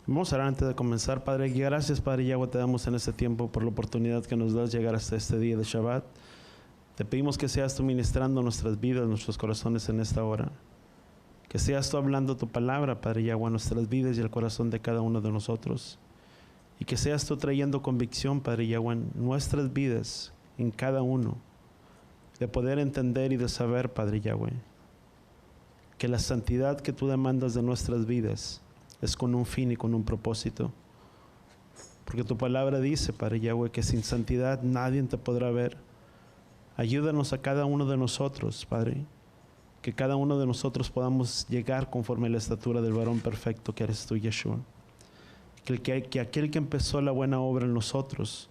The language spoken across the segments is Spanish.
Vamos a orar antes de comenzar. Padre, gracias, Padre Yahweh, te damos en este tiempo por la oportunidad que nos das llegar hasta este día de Shabbat. Te pedimos que seas tú ministrando nuestras vidas, nuestros corazones en esta hora. Que seas tú hablando tu palabra, Padre Yahweh, a nuestras vidas y al corazón de cada uno de nosotros. Y que seas tú trayendo convicción, Padre Yahweh, en nuestras vidas, en cada uno, de poder entender y de saber, Padre Yahweh, que la santidad que tú demandas de nuestras vidas es con un fin y con un propósito. Porque tu palabra dice, Padre Yahweh, que sin santidad nadie te podrá ver. Ayúdanos a cada uno de nosotros, Padre, que cada uno de nosotros podamos llegar conforme a la estatura del varón perfecto que eres tú, Yeshua. Que aquel que empezó la buena obra en nosotros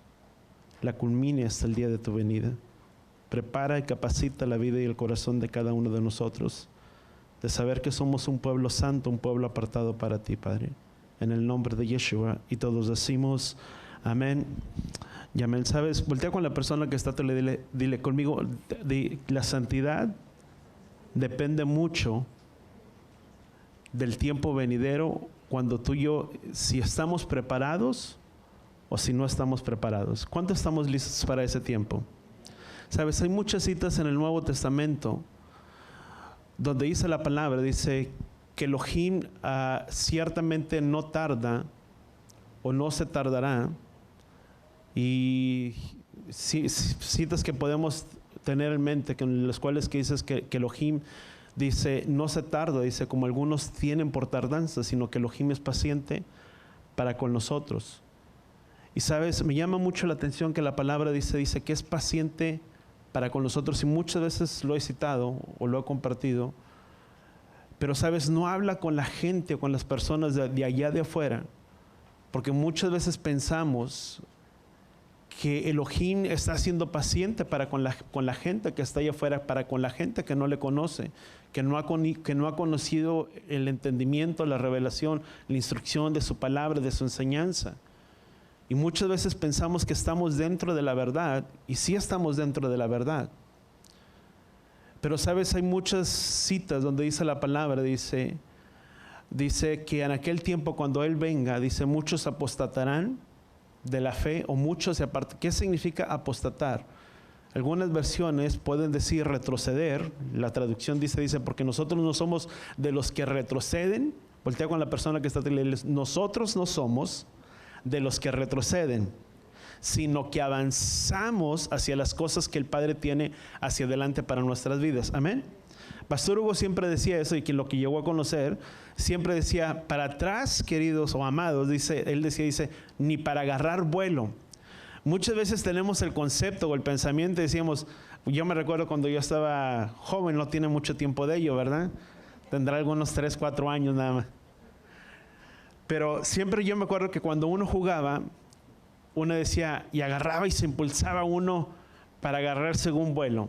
la culmine hasta el día de tu venida. Prepara y capacita la vida y el corazón de cada uno de nosotros, de saber que somos un pueblo santo, un pueblo apartado para ti, Padre. En el nombre de Yeshua. Y todos decimos amén y amén. ¿Sabes? Voltea con la persona que está, dile conmigo, la santidad depende mucho del tiempo venidero, cuando tú y yo, si estamos preparados o si no estamos preparados. ¿Cuánto estamos listos para ese tiempo? ¿Sabes? Hay muchas citas en el Nuevo Testamento donde dice la palabra, dice que Elohim ciertamente no tarda o no se tardará. Y citas que podemos tener en mente, en las cuales que dices que Elohim dice no se tarda, dice como algunos tienen por tardanza, sino que Elohim es paciente para con nosotros. Y sabes, me llama mucho la atención que la palabra dice que es paciente para con nosotros, y muchas veces lo he citado o lo he compartido, pero sabes, no habla con la gente o con las personas de allá de afuera, porque muchas veces pensamos que Elohim está siendo paciente para con la gente que está allá afuera, para con la gente que no le conoce, que no ha conocido el entendimiento, la revelación, la instrucción de su palabra, de su enseñanza. Y muchas veces pensamos que estamos dentro de la verdad, y sí estamos dentro de la verdad. Pero sabes, hay muchas citas donde dice la palabra, dice que en aquel tiempo cuando Él venga, dice, muchos apostatarán de la fe, o muchos se apartan. ¿Qué significa apostatar? Algunas versiones pueden decir retroceder. La traducción dice, porque nosotros no somos de los que retroceden. Voltea con la persona que está diciendo, nosotros no somos de los que retroceden, sino que avanzamos hacia las cosas que el Padre tiene hacia adelante para nuestras vidas. Amén. Pastor Hugo siempre decía eso, y quien lo que llegó a conocer siempre decía, para atrás, queridos o amados, él decía, ni para agarrar vuelo. Muchas veces tenemos el concepto o el pensamiento, decíamos, yo me recuerdo cuando yo estaba joven, no tiene mucho tiempo de ello, ¿verdad? Tendrá algunos 3, 4 años nada más. Pero siempre yo me acuerdo que cuando uno jugaba, uno decía, y agarraba y se impulsaba uno para agarrarse un vuelo.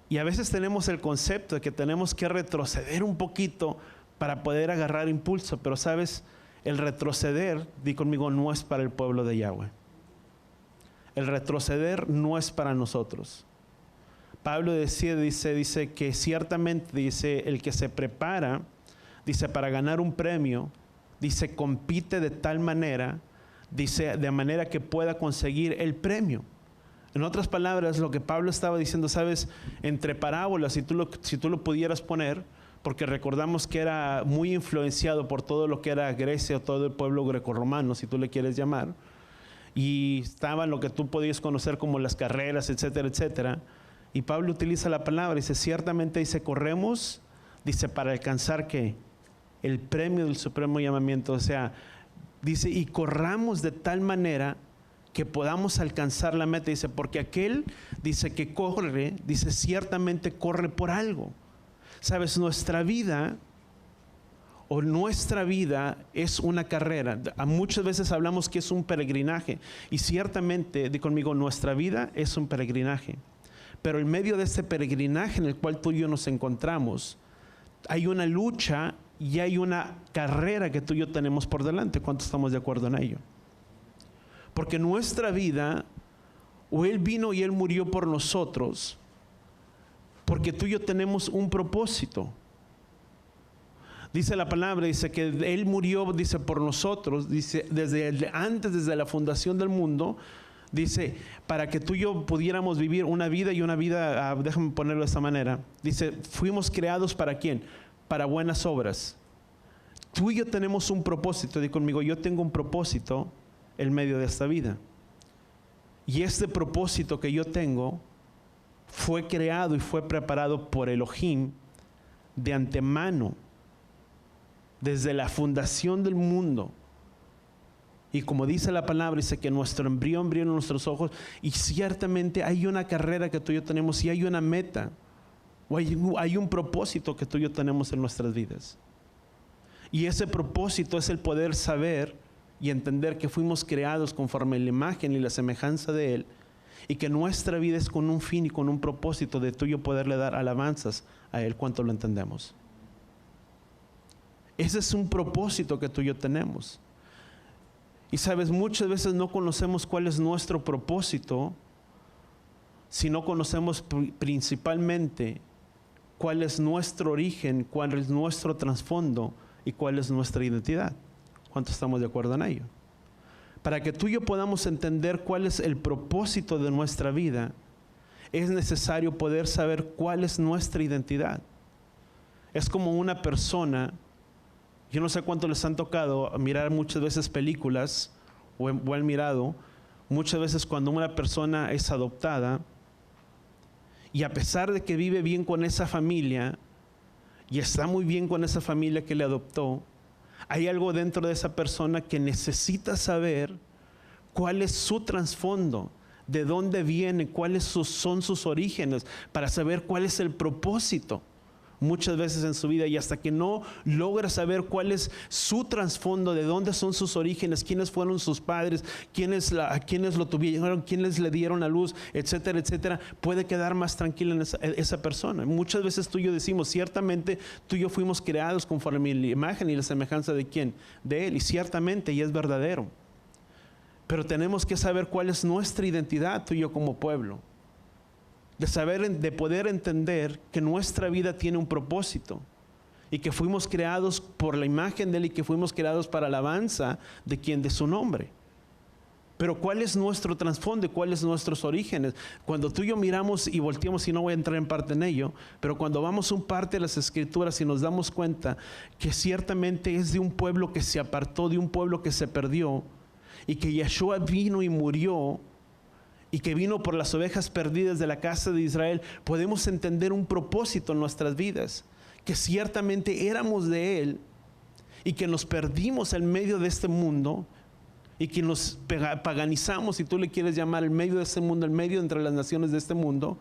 Y a veces tenemos el concepto de que tenemos que retroceder un poquito para poder agarrar impulso. Pero sabes, el retroceder, di conmigo, no es para el pueblo de Yahweh. El retroceder no es para nosotros. Pablo dice que ciertamente, dice, el que se prepara, dice, para ganar un premio, dice, compite de tal manera, dice, de manera que pueda conseguir el premio. En otras palabras, lo que Pablo estaba diciendo, sabes, entre parábolas, si tú lo pudieras poner, porque recordamos que era muy influenciado por todo lo que era Grecia o todo el pueblo grecorromano, si tú le quieres llamar, y estaba en lo que tú podías conocer como las carreras, etcétera, etcétera. Y Pablo utiliza la palabra, dice, ciertamente, dice, corremos, dice, para alcanzar ¿qué? El premio del supremo llamamiento. O sea, dice, y corramos de tal manera que podamos alcanzar la meta. Dice, porque aquel, dice, que corre, dice, ciertamente corre por algo. Sabes, nuestra vida es una carrera. Muchas veces hablamos que es un peregrinaje, y ciertamente, di conmigo, nuestra vida es un peregrinaje. Pero en medio de este peregrinaje en el cual tú y yo nos encontramos, hay una lucha y hay una carrera que tú y yo tenemos por delante. ¿Cuántos estamos de acuerdo en ello? Porque nuestra vida, o Él vino y Él murió por nosotros, porque tú y yo tenemos un propósito. Dice la palabra, dice que Él murió, dice, por nosotros, dice, desde la fundación del mundo, dice, para que tú y yo pudiéramos vivir una vida y una vida, déjame ponerlo de esta manera, dice, fuimos creados ¿para quién? Para buenas obras. Tú y yo tenemos un propósito, di conmigo, yo tengo un propósito en medio de esta vida. Y este propósito que yo tengo fue creado y fue preparado por Elohim de antemano, desde la fundación del mundo. Y como dice la palabra, dice que nuestro embrión brilla en nuestros ojos, y ciertamente hay una carrera que tú y yo tenemos, y hay una meta, o hay un propósito que tú y yo tenemos en nuestras vidas. Y ese propósito es el poder saber y entender que fuimos creados conforme a la imagen y la semejanza de Él, y que nuestra vida es con un fin y con un propósito de tú y yo poderle dar alabanzas a Él. ¿Cuánto lo entendemos? Ese es un propósito que tú y yo tenemos. Y sabes, muchas veces no conocemos cuál es nuestro propósito si no conocemos principalmente cuál es nuestro origen, cuál es nuestro trasfondo y cuál es nuestra identidad. ¿Cuántos estamos de acuerdo en ello? Para que tú y yo podamos entender cuál es el propósito de nuestra vida, es necesario poder saber cuál es nuestra identidad. Es como una persona, yo no sé cuánto les han tocado mirar muchas veces películas, o han mirado, muchas veces cuando una persona es adoptada, y a pesar de que vive bien con esa familia, y está muy bien con esa familia que le adoptó, hay algo dentro de esa persona que necesita saber cuál es su trasfondo, de dónde viene, cuáles son sus orígenes, para saber cuál es el propósito muchas veces en su vida. Y hasta que no logra saber cuál es su trasfondo, de dónde son sus orígenes, quiénes fueron sus padres, quiénes lo tuvieron, quiénes le dieron a luz, etcétera, etcétera, puede quedar más tranquila en esa persona. Muchas veces tú y yo decimos, ciertamente tú y yo fuimos creados conforme a la imagen y la semejanza de ¿quién? De Él. Y ciertamente, y es verdadero. Pero tenemos que saber cuál es nuestra identidad, tú y yo como pueblo. De poder entender que nuestra vida tiene un propósito y que fuimos creados por la imagen de Él y que fuimos creados para alabanza de quien, de su nombre. Pero ¿cuál es nuestro trasfondo y cuáles son nuestros orígenes? Cuando tú y yo miramos y volteamos, y no voy a entrar en parte en ello, pero cuando vamos un parte de las Escrituras y nos damos cuenta que ciertamente es de un pueblo que se apartó, de un pueblo que se perdió, y que Yeshua vino y murió, y que vino por las ovejas perdidas de la casa de Israel, podemos entender un propósito en nuestras vidas, que ciertamente éramos de Él y que nos perdimos en medio de este mundo y que nos paganizamos, si tú le quieres llamar, en medio de este mundo, en medio entre las naciones de este mundo,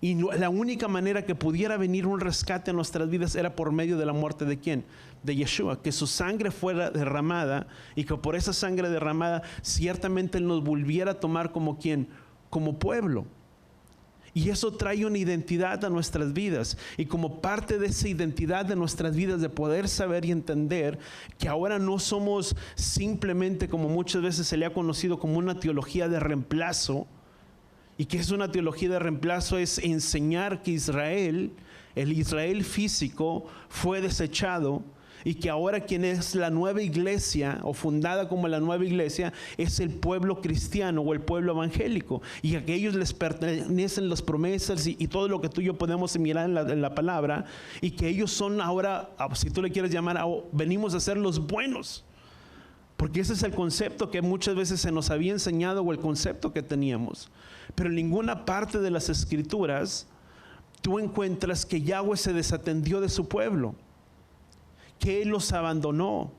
y la única manera que pudiera venir un rescate a nuestras vidas era por medio de la muerte de ¿quién? De Yeshua, que su sangre fuera derramada y que por esa sangre derramada ciertamente Él nos volviera a tomar como ¿quién? Como pueblo. Y eso trae una identidad a nuestras vidas, y como parte de esa identidad de nuestras vidas, de poder saber y entender que ahora no somos simplemente, como muchas veces se le ha conocido, como una teología de reemplazo. Y que es una teología de reemplazo, es enseñar que Israel, el Israel físico, fue desechado, y que ahora quien es la nueva iglesia, o fundada como la nueva iglesia, es el pueblo cristiano o el pueblo evangélico, y a que ellos les pertenecen las promesas y todo lo que tú y yo podemos mirar en la palabra, y que ellos son ahora, si tú le quieres llamar, venimos a ser los buenos. Porque ese es el concepto que muchas veces se nos había enseñado, o el concepto que teníamos. Pero en ninguna parte de las Escrituras tú encuentras que Yahweh se desatendió de su pueblo, que Él los abandonó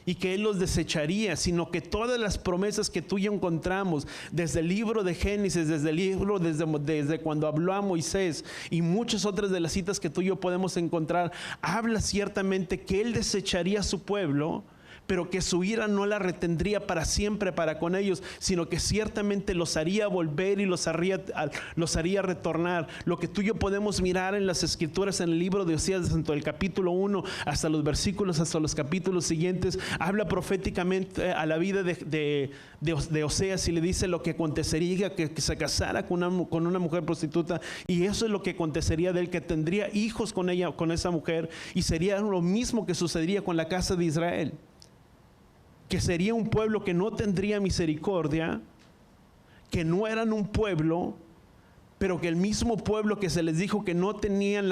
y que Él los desecharía, sino que todas las promesas que tú y yo encontramos desde el libro de Génesis, desde cuando habló a Moisés, y muchas otras de las citas que tú y yo podemos encontrar, habla ciertamente que Él desecharía a su pueblo, pero que su ira no la retendría para siempre para con ellos, sino que ciertamente los haría volver y los haría retornar. Lo que tú y yo podemos mirar en las escrituras, en el libro de Oseas, desde el capítulo 1 hasta los versículos, hasta los capítulos siguientes, habla proféticamente a la vida de Oseas y le dice lo que acontecería, que se casara con una mujer prostituta, y eso es lo que acontecería de él, que tendría hijos con ella, con esa mujer, y sería lo mismo que sucedería con la casa de Israel, que sería un pueblo que no tendría misericordia, que no eran un pueblo, pero que el mismo pueblo que se les dijo que no tenían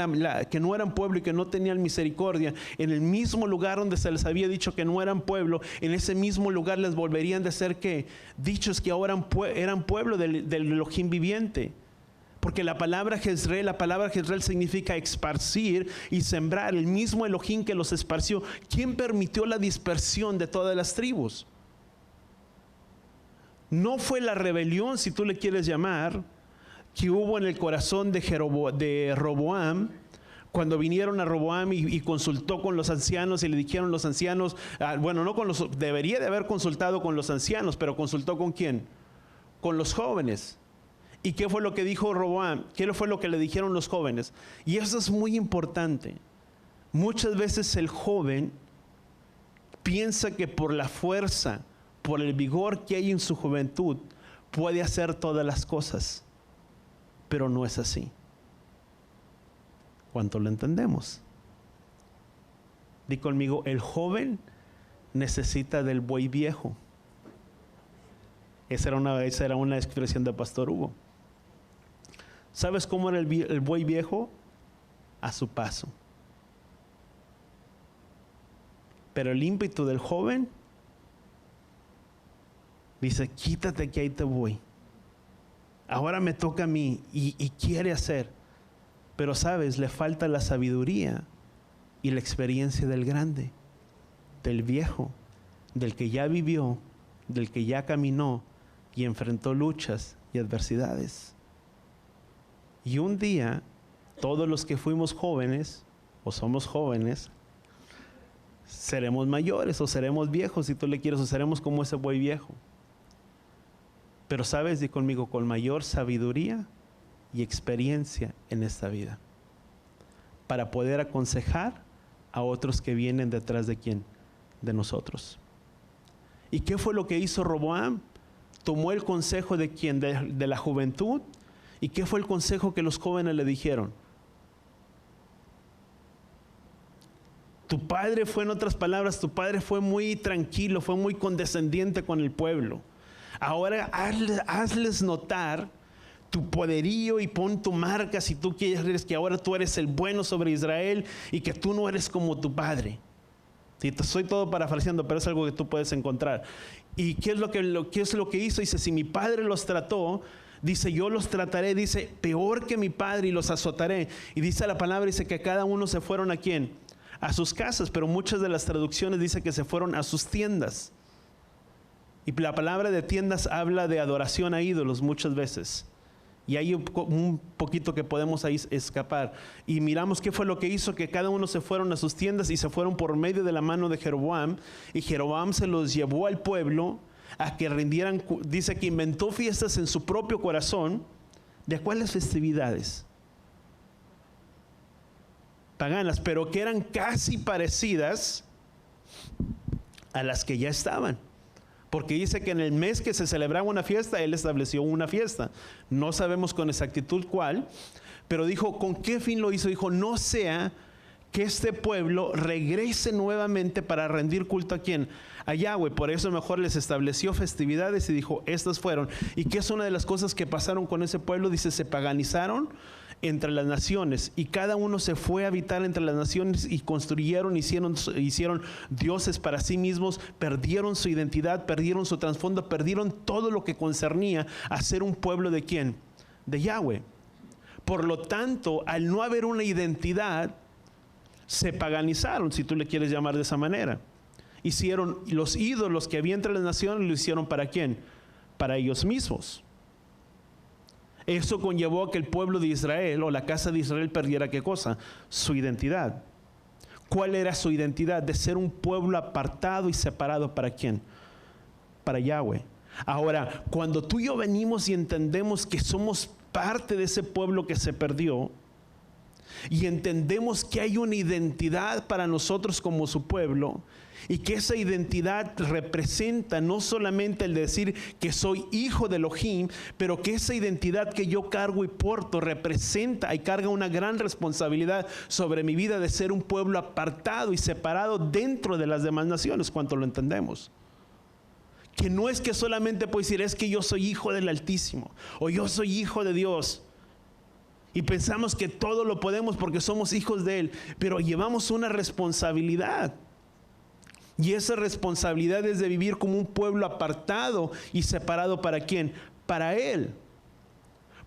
que no eran pueblo y que no tenían misericordia, en el mismo lugar donde se les había dicho que no eran pueblo, en ese mismo lugar les volverían de ser que dichos que ahora eran pueblo del Elohim viviente. Porque la palabra Jezreel significa esparcir y sembrar. El mismo Elohim que los esparció. ¿Quién permitió la dispersión de todas las tribus? No fue la rebelión, si tú le quieres llamar, que hubo en el corazón de Roboam, cuando vinieron a Roboam y consultó con los ancianos y le dijeron los ancianos, debería de haber consultado con los ancianos, pero consultó ¿con quién? Con los jóvenes. ¿Y qué fue lo que dijo Roboam? ¿Qué fue lo que le dijeron los jóvenes? Y eso es muy importante. Muchas veces el joven piensa que por la fuerza, por el vigor que hay en su juventud, puede hacer todas las cosas. Pero no es así. ¿Cuánto lo entendemos? Di conmigo, el joven necesita del buey viejo. Esa era una expresión de Pastor Hugo. ¿Sabes cómo era el buey viejo? A su paso. Pero el ímpetu del joven dice, quítate que ahí te voy. Ahora me toca a mí y quiere hacer. Pero sabes, le falta la sabiduría y la experiencia del grande, del viejo, del que ya vivió, del que ya caminó y enfrentó luchas y adversidades. Y un día, todos los que fuimos jóvenes, o somos jóvenes, seremos mayores o seremos viejos, si tú le quieres, o seremos como ese buey viejo. Pero sabes, di conmigo, con mayor sabiduría y experiencia en esta vida, para poder aconsejar a otros que vienen detrás de quién, de nosotros. ¿Y qué fue lo que hizo Roboam? Tomó el consejo de quién, de la juventud. ¿Y qué fue el consejo que los jóvenes le dijeron? Tu padre fue, en otras palabras, tu padre fue muy tranquilo, fue muy condescendiente con el pueblo. Ahora hazles notar tu poderío y pon tu marca si tú quieres, que ahora tú eres el bueno sobre Israel y que tú no eres como tu padre. Sí, estoy todo parafraseando, pero es algo que tú puedes encontrar. ¿Y qué es lo que hizo? Dice, si mi padre los trató, dice, yo los trataré, dice, peor que mi padre, y los azotaré. Y dice la palabra, dice que cada uno se fueron ¿a quién? A sus casas, pero muchas de las traducciones dice que se fueron a sus tiendas. Y la palabra de tiendas habla de adoración a ídolos muchas veces. Y hay un poquito que podemos ahí escapar. Y miramos qué fue lo que hizo, que cada uno se fueron a sus tiendas y se fueron por medio de la mano de Jeroboam. Y Jeroboam se los llevó al pueblo a que rindieran, dice que inventó fiestas en su propio corazón. ¿De cuáles festividades? Paganas, pero que eran casi parecidas a las que ya estaban. Porque dice que en el mes que se celebraba una fiesta, él estableció una fiesta. No sabemos con exactitud cuál, pero dijo, ¿con qué fin lo hizo? Dijo, no sea que este pueblo regrese nuevamente para rendir culto ¿a quién? A Yahweh. Por eso mejor les estableció festividades y dijo, estas fueron. ¿Y qué es una de las cosas que pasaron con ese pueblo? Dice, se paganizaron entre las naciones y cada uno se fue a habitar entre las naciones y construyeron, hicieron dioses para sí mismos, perdieron su identidad, perdieron su trasfondo, perdieron todo lo que concernía a ser un pueblo ¿de quién? De Yahweh. Por lo tanto, al no haber una identidad, se paganizaron, si tú le quieres llamar de esa manera. Hicieron los ídolos que había entre las naciones, lo hicieron ¿para quién? Para ellos mismos. Eso conllevó a que el pueblo de Israel o la casa de Israel perdiera ¿qué cosa? Su identidad. ¿Cuál era su identidad? De ser un pueblo apartado y separado. ¿Para quién? Para Yahweh. Ahora, cuando tú y yo venimos y entendemos que somos parte de ese pueblo que se perdió, y entendemos que hay una identidad para nosotros como su pueblo, y que esa identidad representa no solamente el decir que soy hijo de Elohim, pero que esa identidad que yo cargo y porto representa y carga una gran responsabilidad sobre mi vida de ser un pueblo apartado y separado dentro de las demás naciones. ¿Cuánto lo entendemos? Que no es que solamente puedo decir es que yo soy hijo del Altísimo o yo soy hijo de Dios y pensamos que todo lo podemos porque somos hijos de Él, pero llevamos una responsabilidad. Y esa responsabilidad es de vivir como un pueblo apartado y separado. ¿Para quién? Para Él.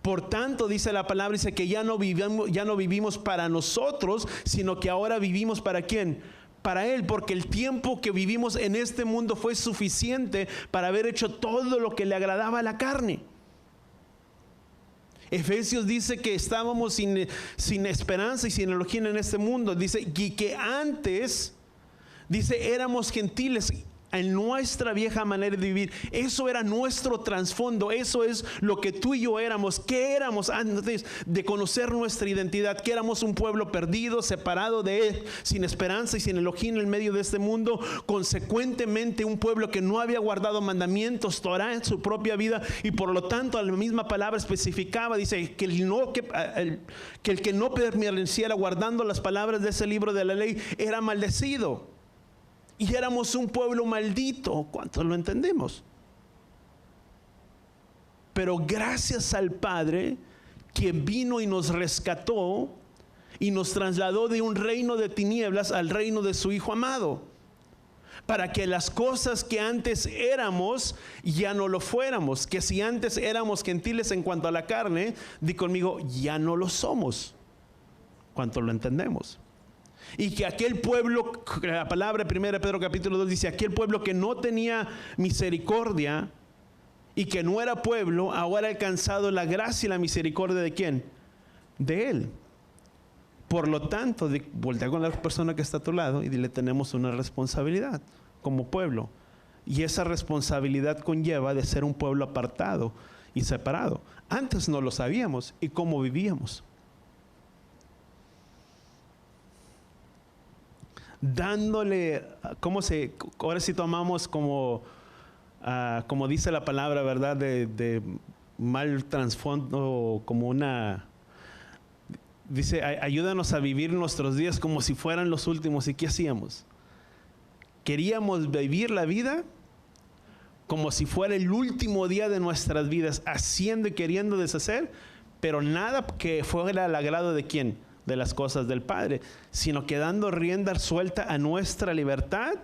Por tanto, dice la palabra, dice que ya no vivimos para nosotros, sino que ahora vivimos ¿para quién? Para Él, porque el tiempo que vivimos en este mundo fue suficiente para haber hecho todo lo que le agradaba a la carne. Efesios dice que estábamos sin esperanza y sin Elohim en este mundo. Dice y que antes... Dice, éramos gentiles en nuestra vieja manera de vivir. Eso era nuestro trasfondo. Eso es lo que tú y yo éramos. ¿Qué éramos antes de conocer nuestra identidad? Que éramos un pueblo perdido, separado de Él, sin esperanza y sin Elohim en el medio de este mundo. Consecuentemente, un pueblo que no había guardado mandamientos, Torah en su propia vida. Y por lo tanto, la misma palabra especificaba, dice, que el que no permaneciera guardando las palabras de ese libro de la ley era maldecido. Y éramos un pueblo maldito. ¿Cuántos lo entendemos? Pero gracias al Padre que vino y nos rescató y nos trasladó de un reino de tinieblas al reino de su Hijo amado, para que las cosas que antes éramos ya no lo fuéramos. Que si antes éramos gentiles en cuanto a la carne, di conmigo, ya no lo somos. ¿Cuántos lo entendemos? Y que aquel pueblo, la palabra 1 Pedro capítulo 2 dice, aquel pueblo que no tenía misericordia y que no era pueblo, ahora ha alcanzado la gracia y la misericordia ¿de quién? De Él. Por lo tanto, voltea con la persona que está a tu lado y dile, tenemos una responsabilidad como pueblo. Y esa responsabilidad conlleva de ser un pueblo apartado y separado. Antes no lo sabíamos. ¿Y cómo vivíamos? Dándole, ahora sí tomamos como dice la palabra, ¿verdad? De mal trasfondo, como dice, ayúdanos a vivir nuestros días como si fueran los últimos. ¿Y qué hacíamos? Queríamos vivir la vida como si fuera el último día de nuestras vidas, haciendo y queriendo deshacer, pero nada que fuera al agrado ¿de quién? De las cosas del Padre, sino que dando rienda suelta a nuestra libertad,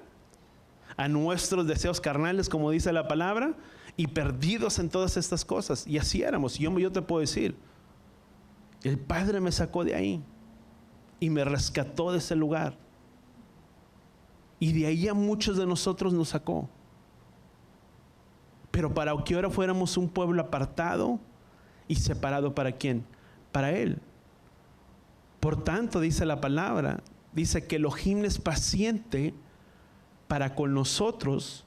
a nuestros deseos carnales, como dice la palabra, y perdidos en todas estas cosas. Y así éramos. Yo te puedo decir, el Padre me sacó de ahí y me rescató de ese lugar, y de ahí a muchos de nosotros nos sacó, pero para que ahora fuéramos un pueblo apartado y separado. ¿Para quién? Para Él. Por tanto, dice la palabra, dice que Elohim es paciente para con nosotros.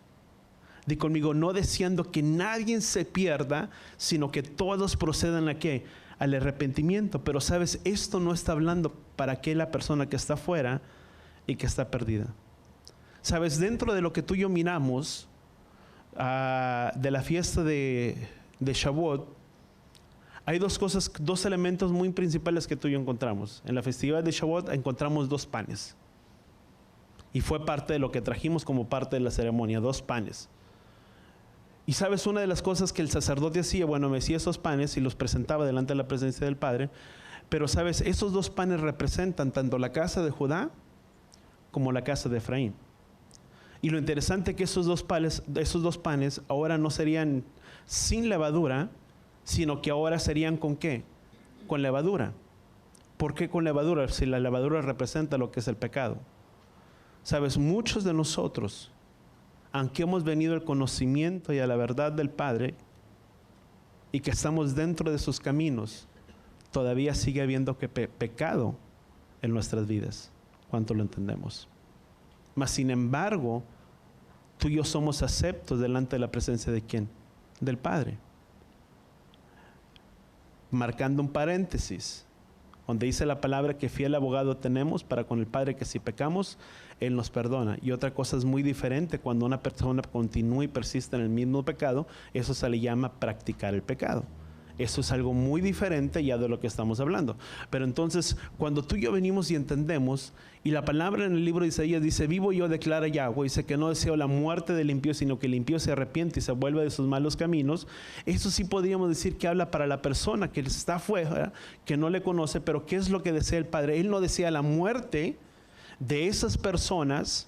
Di conmigo, no deseando que nadie se pierda, sino que todos procedan ¿a qué? Al arrepentimiento. Pero sabes, esto no está hablando para aquella persona que está afuera y que está perdida. Sabes, dentro de lo que tú y yo miramos de la fiesta de Shavuot, hay dos elementos muy principales que tú y yo encontramos. En la festividad de Shavuot encontramos 2 panes. Y fue parte de lo que trajimos como parte de la ceremonia, 2 panes. Y sabes, una de las cosas que el sacerdote hacía, mecía esos panes y los presentaba delante de la presencia del Padre. Pero sabes, esos 2 panes representan tanto la casa de Judá como la casa de Efraín. Y lo interesante es que esos dos panes ahora no serían sin levadura, sino que ahora serían ¿con qué? Con levadura. ¿Por qué con levadura? Si la levadura representa lo que es el pecado. Sabes, muchos de nosotros, aunque hemos venido al conocimiento y a la verdad del Padre, y que estamos dentro de sus caminos, todavía sigue habiendo pecado en nuestras vidas. ¿Cuánto lo entendemos? Mas sin embargo, tú y yo somos aceptos delante de la presencia de ¿quién? Del Padre. Marcando un paréntesis, donde dice la palabra que fiel abogado tenemos para con el Padre, que si pecamos, Él nos perdona. Y otra cosa es muy diferente, cuando una persona continúa y persiste en el mismo pecado, eso se le llama practicar el pecado. Eso es algo muy diferente ya de lo que estamos hablando. Pero entonces, cuando tú y yo venimos y entendemos, y la palabra en el libro de Isaías dice, vivo yo, declara Yahweh, dice que no deseo la muerte del impío, sino que el impío se arrepiente y se vuelve de sus malos caminos. Eso sí podríamos decir que habla para la persona que está afuera, que no le conoce, pero ¿qué es lo que desea el Padre? Él no desea la muerte de esas personas,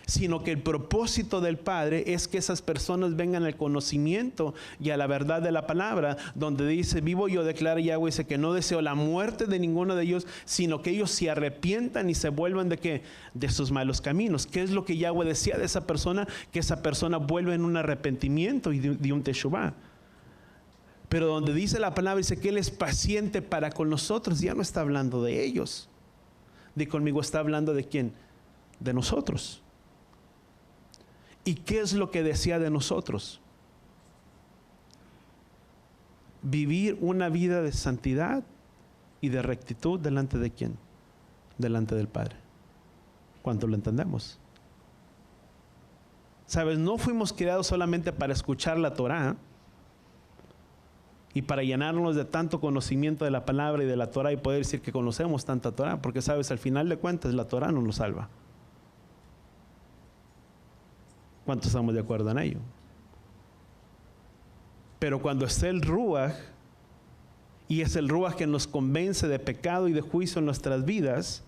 sino que el propósito del Padre es que esas personas vengan al conocimiento y a la verdad de la palabra, donde dice, vivo yo, declara Yahweh, dice que no deseo la muerte de ninguno de ellos, sino que ellos se arrepientan y se vuelvan ¿de qué? De sus malos caminos. ¿Qué es lo que Yahweh decía de esa persona? Que esa persona vuelva en un arrepentimiento y de un teshuvah. Pero donde dice la palabra, dice que Él es paciente para con nosotros, ya no está hablando de ellos. Di conmigo, está hablando de ¿quién? De nosotros. ¿Y qué es lo que decía de nosotros? Vivir una vida de santidad y de rectitud delante de ¿quién? Delante del Padre. ¿Cuánto lo entendemos? Sabes, no fuimos creados solamente para escuchar la Torah y para llenarnos de tanto conocimiento de la palabra y de la Torah y poder decir que conocemos tanta Torah, porque sabes, al final de cuentas la Torah no nos salva. ¿Cuántos estamos de acuerdo en ello? Pero cuando está el Ruach, y es el Ruach que nos convence de pecado y de juicio en nuestras vidas,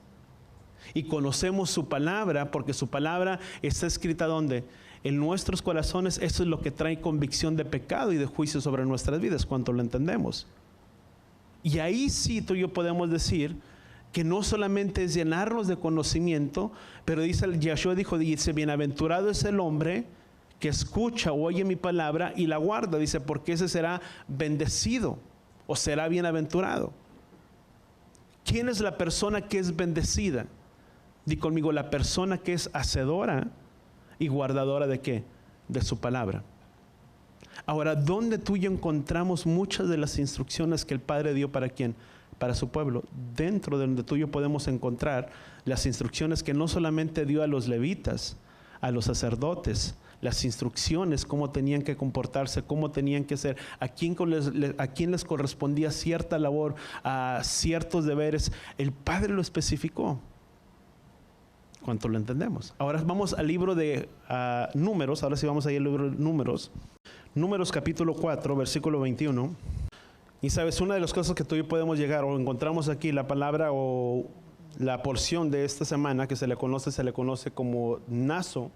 y conocemos su palabra, porque su palabra está escrita ¿dónde? En nuestros corazones. Eso es lo que trae convicción de pecado y de juicio sobre nuestras vidas, cuánto lo entendemos. Y ahí sí tú y yo podemos decir que no solamente es llenarnos de conocimiento, pero dice, Yahshua dice, bienaventurado es el hombre que escucha o oye mi palabra y la guarda, dice, porque ese será bendecido o será bienaventurado. ¿Quién es la persona que es bendecida? Di conmigo, la persona que es hacedora y guardadora ¿de qué? De su palabra. Ahora, ¿dónde tú y yo encontramos muchas de las instrucciones que el Padre dio para quién? Para su pueblo. Dentro de donde tú y yo podemos encontrar las instrucciones que no solamente dio a los levitas, a los sacerdotes, las instrucciones, cómo tenían que comportarse, cómo tenían que ser, a quién les correspondía cierta labor, a ciertos deberes. El Padre lo especificó. ¿Cuánto lo entendemos? Ahora vamos al libro de Números. Ahora sí vamos a ir al libro de Números. Números capítulo 4, versículo 21. Y sabes, una de las cosas que tú y yo podemos llegar, o encontramos aquí la palabra o la porción de esta semana que se le conoce como naso,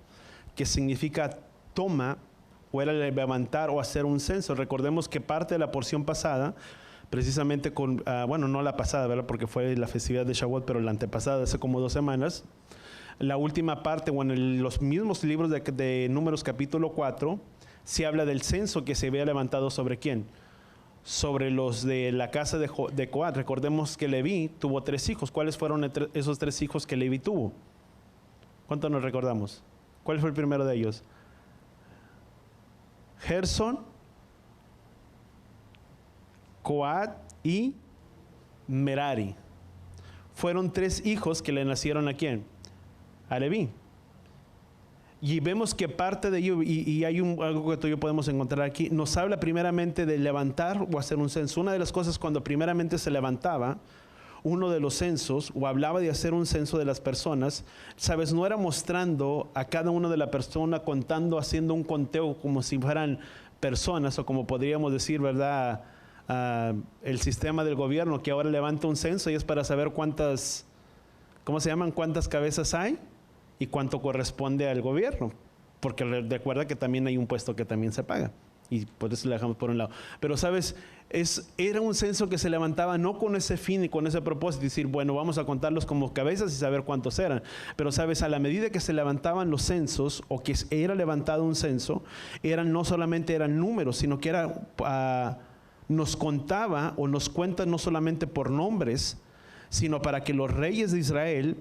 que significa toma, o era levantar o hacer un censo. Recordemos que parte de la porción pasada, precisamente no la pasada, ¿verdad? Porque fue la festividad de Shavuot, pero la antepasada, hace como 2 semanas, la última parte, o en los mismos libros de Números capítulo 4, se habla del censo que se había levantado sobre ¿quién? Sobre los de la casa de Coat. Recordemos que Leví tuvo 3 hijos. ¿Cuáles fueron esos 3 hijos que Leví tuvo? ¿Cuántos nos recordamos? ¿Cuál fue el primero de ellos? Gerson, Coat y Merari. Fueron 3 hijos que le nacieron ¿a quién? A Leví. Y vemos que parte de ello, y hay algo que tú y yo podemos encontrar aquí, nos habla primeramente de levantar o hacer un censo. Una de las cosas cuando primeramente se levantaba uno de los censos, o hablaba de hacer un censo de las personas, sabes, no era mostrando a cada uno de la persona, contando, haciendo un conteo como si fueran personas, o como podríamos decir, ¿verdad? El sistema del gobierno que ahora levanta un censo y es para saber cuántas, ¿cómo se llaman? ¿Cuántas cabezas hay? Y cuánto corresponde al gobierno, porque recuerda que también hay un puesto que también se paga, y por eso lo dejamos por un lado. Pero sabes, era un censo que se levantaba no con ese fin y con ese propósito, decir, bueno, vamos a contarlos como cabezas y saber cuántos eran. Pero sabes, a la medida que se levantaban los censos, o que era levantado un censo, no solamente eran números, sino que nos contaba o nos cuenta no solamente por nombres, sino para que los reyes de Israel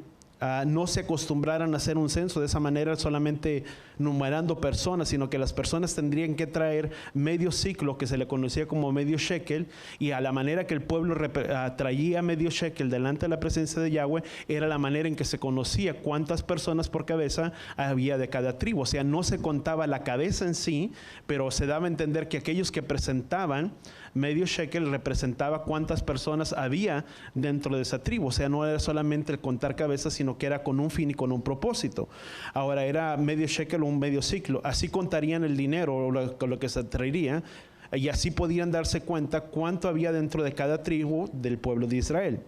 no se acostumbraran a hacer un censo de esa manera, solamente numerando personas, sino que las personas tendrían que traer medio ciclo, que se le conocía como medio shekel, y a la manera que el pueblo traía medio shekel delante de la presencia de Yahweh, era la manera en que se conocía cuántas personas por cabeza había de cada tribu. O sea, no se contaba la cabeza en sí, pero se daba a entender que aquellos que presentaban medio shekel representaba cuántas personas había dentro de esa tribu. O sea, no era solamente el contar cabezas, sino que era con un fin y con un propósito. Ahora era medio shekel o un medio ciclo. Así contarían el dinero o lo que se traería, y así podían darse cuenta cuánto había dentro de cada tribu del pueblo de Israel.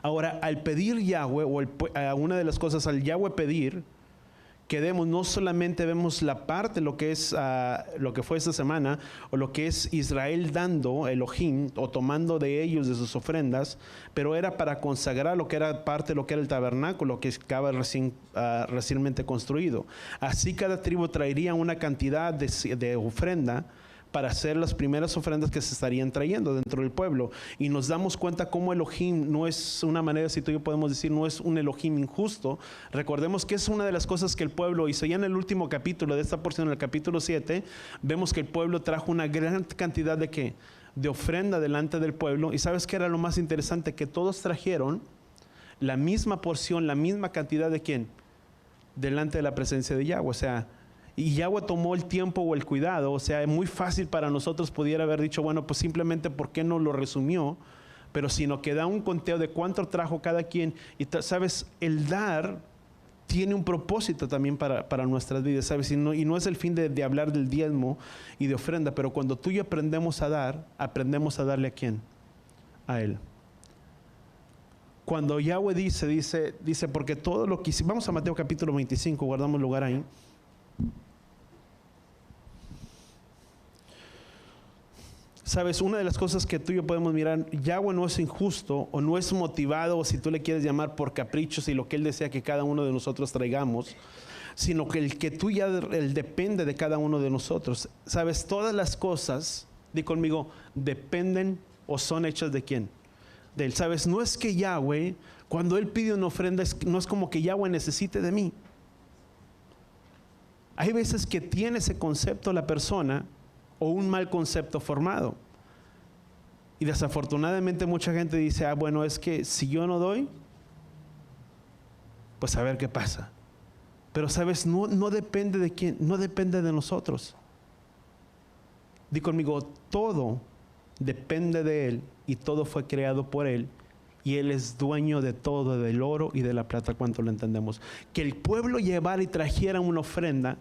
Ahora, al pedir Yahweh, una de las cosas al Yahweh pedir, que demos, no solamente vemos la parte, lo que es lo que fue esta semana, o lo que es Israel dando Elohim, o tomando de ellos de sus ofrendas, pero era para consagrar lo que era parte de lo que era el tabernáculo, que estaba recientemente construido. Así cada tribu traería una cantidad de ofrenda para hacer las primeras ofrendas que se estarían trayendo dentro del pueblo. Y nos damos cuenta cómo Elohim no es una manera, si tú y yo podemos decir, no es un Elohim injusto. Recordemos que es una de las cosas que el pueblo hizo. Ya en el último capítulo de esta porción, en el capítulo 7, vemos que el pueblo trajo una gran cantidad de ¿qué? De ofrenda delante del pueblo. Y ¿sabes qué era lo más interesante? Que todos trajeron la misma porción, la misma cantidad de ¿quién? Delante de la presencia de Yahweh. O sea, y Yahweh tomó el tiempo o el cuidado. O sea, es muy fácil para nosotros pudiera haber dicho, bueno, pues simplemente ¿por qué no lo resumió? Pero sino que da un conteo de cuánto trajo cada quien. Y sabes, el dar tiene un propósito también para nuestras vidas, ¿sabes? Y no es el fin de hablar del diezmo y de ofrenda, pero cuando tú y yo aprendemos a dar, aprendemos a darle ¿a quién? A Él. Cuando Yahweh dice, porque todo lo que... Vamos a Mateo capítulo 25, guardamos lugar ahí. Sabes, una de las cosas que tú y yo podemos mirar, Yahweh no es injusto o no es motivado, o si tú le quieres llamar por caprichos y lo que Él desea que cada uno de nosotros traigamos, sino que el que tú ya, Él depende de cada uno de nosotros. Sabes, todas las cosas, di conmigo, dependen o son hechas ¿de quién? De Él. Sabes, no es que Yahweh, cuando Él pide una ofrenda, no es como que Yahweh necesite de mí. Hay veces que tiene ese concepto la persona, o un mal concepto formado. Y desafortunadamente mucha gente dice, bueno, es que si yo no doy, pues a ver qué pasa. Pero sabes, no depende de quién, no depende de nosotros. Di conmigo, todo depende de Él y todo fue creado por Él. Y Él es dueño de todo, del oro y de la plata, cuanto lo entendemos. Que el pueblo llevara y trajera una ofrenda,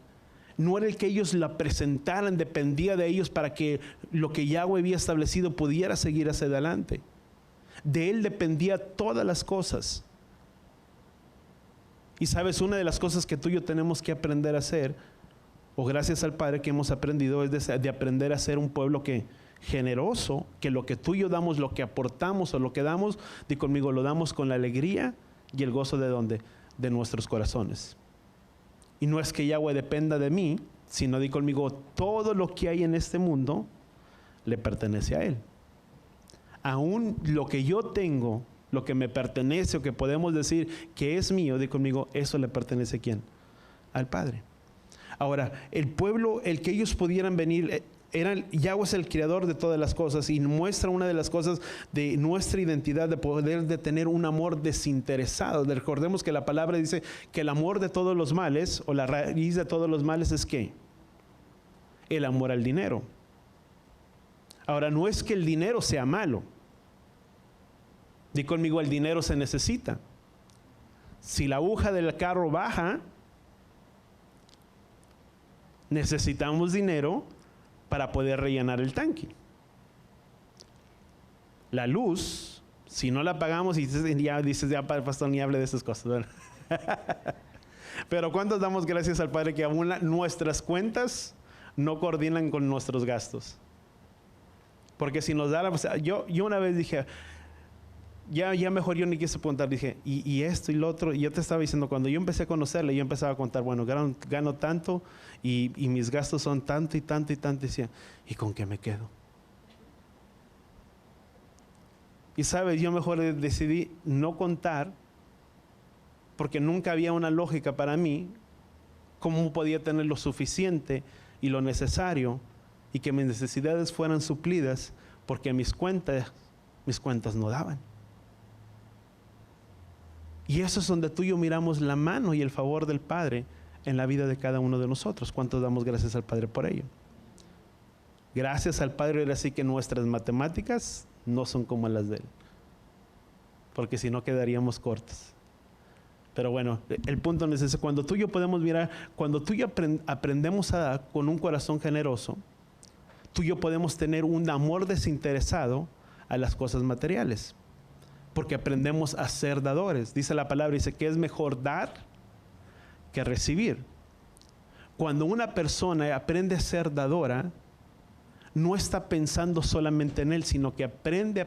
no era el que ellos la presentaran, dependía de ellos para que lo que Yahweh había establecido pudiera seguir hacia adelante. De Él dependía todas las cosas. Y sabes, una de las cosas que tú y yo tenemos que aprender a hacer, o gracias al Padre que hemos aprendido, es de aprender a ser un pueblo que generoso, que lo que tú y yo damos, lo que aportamos o lo que damos, di conmigo, lo damos con la alegría y el gozo de ¿dónde? De nuestros corazones. Y no es que Yahweh dependa de mí, sino di conmigo, todo lo que hay en este mundo le pertenece a Él. Aún lo que yo tengo, lo que me pertenece o que podemos decir que es mío, di conmigo, eso le pertenece ¿a quién? Al Padre. Ahora, el pueblo, el que ellos pudieran venir, Yahweh es el creador de todas las cosas y muestra una de las cosas de nuestra identidad, de poder de tener un amor desinteresado. Recordemos que la palabra dice que el amor de todos los males, o la raíz de todos los males es ¿qué? El amor al dinero. Ahora, no es que el dinero sea malo. Di conmigo, el dinero se necesita. Si la aguja del carro baja, necesitamos dinero para poder rellenar el tanque. La luz, si no la pagamos, y dices, ya pastor, ni hable de esas cosas, ¿verdad? Pero ¿cuántos damos gracias al Padre que aún nuestras cuentas no coordinan con nuestros gastos? Porque si nos da yo una vez dije, ya mejor yo ni quise contar, dije, y esto y lo otro, y yo te estaba diciendo, cuando yo empecé a conocerle, yo empezaba a contar, bueno, gano tanto, y mis gastos son tanto y tanto y tanto, y decía, ¿y con qué me quedo? Y sabes, yo mejor decidí no contar, porque nunca había una lógica para mí, cómo podía tener lo suficiente y lo necesario y que mis necesidades fueran suplidas, porque mis cuentas no daban. Y eso es donde tú y yo miramos la mano y el favor del Padre en la vida de cada uno de nosotros. ¿Cuántos damos gracias al Padre por ello? Gracias al Padre, era así que nuestras matemáticas no son como las de Él, porque si no quedaríamos cortos. Pero bueno, el punto no es ese. Cuando tú y yo podemos mirar, cuando tú y yo aprendemos a dar con un corazón generoso, tú y yo podemos tener un amor desinteresado a las cosas materiales, porque aprendemos a ser dadores. Dice la palabra, dice que es mejor dar que recibir. Cuando una persona aprende a ser dadora, no está pensando solamente en él, sino que aprende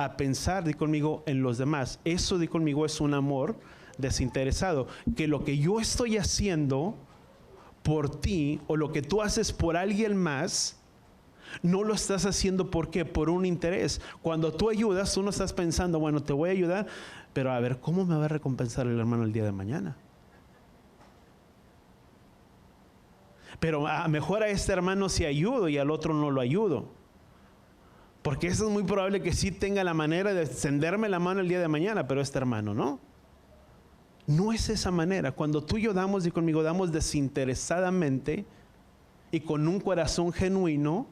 a pensar, di conmigo, en los demás. Eso, di conmigo, es un amor desinteresado. Que lo que yo estoy haciendo por ti o lo que tú haces por alguien más, no lo estás haciendo ¿por qué? Por un interés. Cuando tú ayudas, tú no estás pensando, bueno, te voy a ayudar, pero a ver, ¿cómo me va a recompensar el hermano el día de mañana? Pero mejor a este hermano sí ayudo y al otro no lo ayudo. Porque eso es muy probable que sí tenga la manera de extenderme la mano el día de mañana, pero este hermano no. No es esa manera. Cuando tú y yo damos, y conmigo damos desinteresadamente y con un corazón genuino,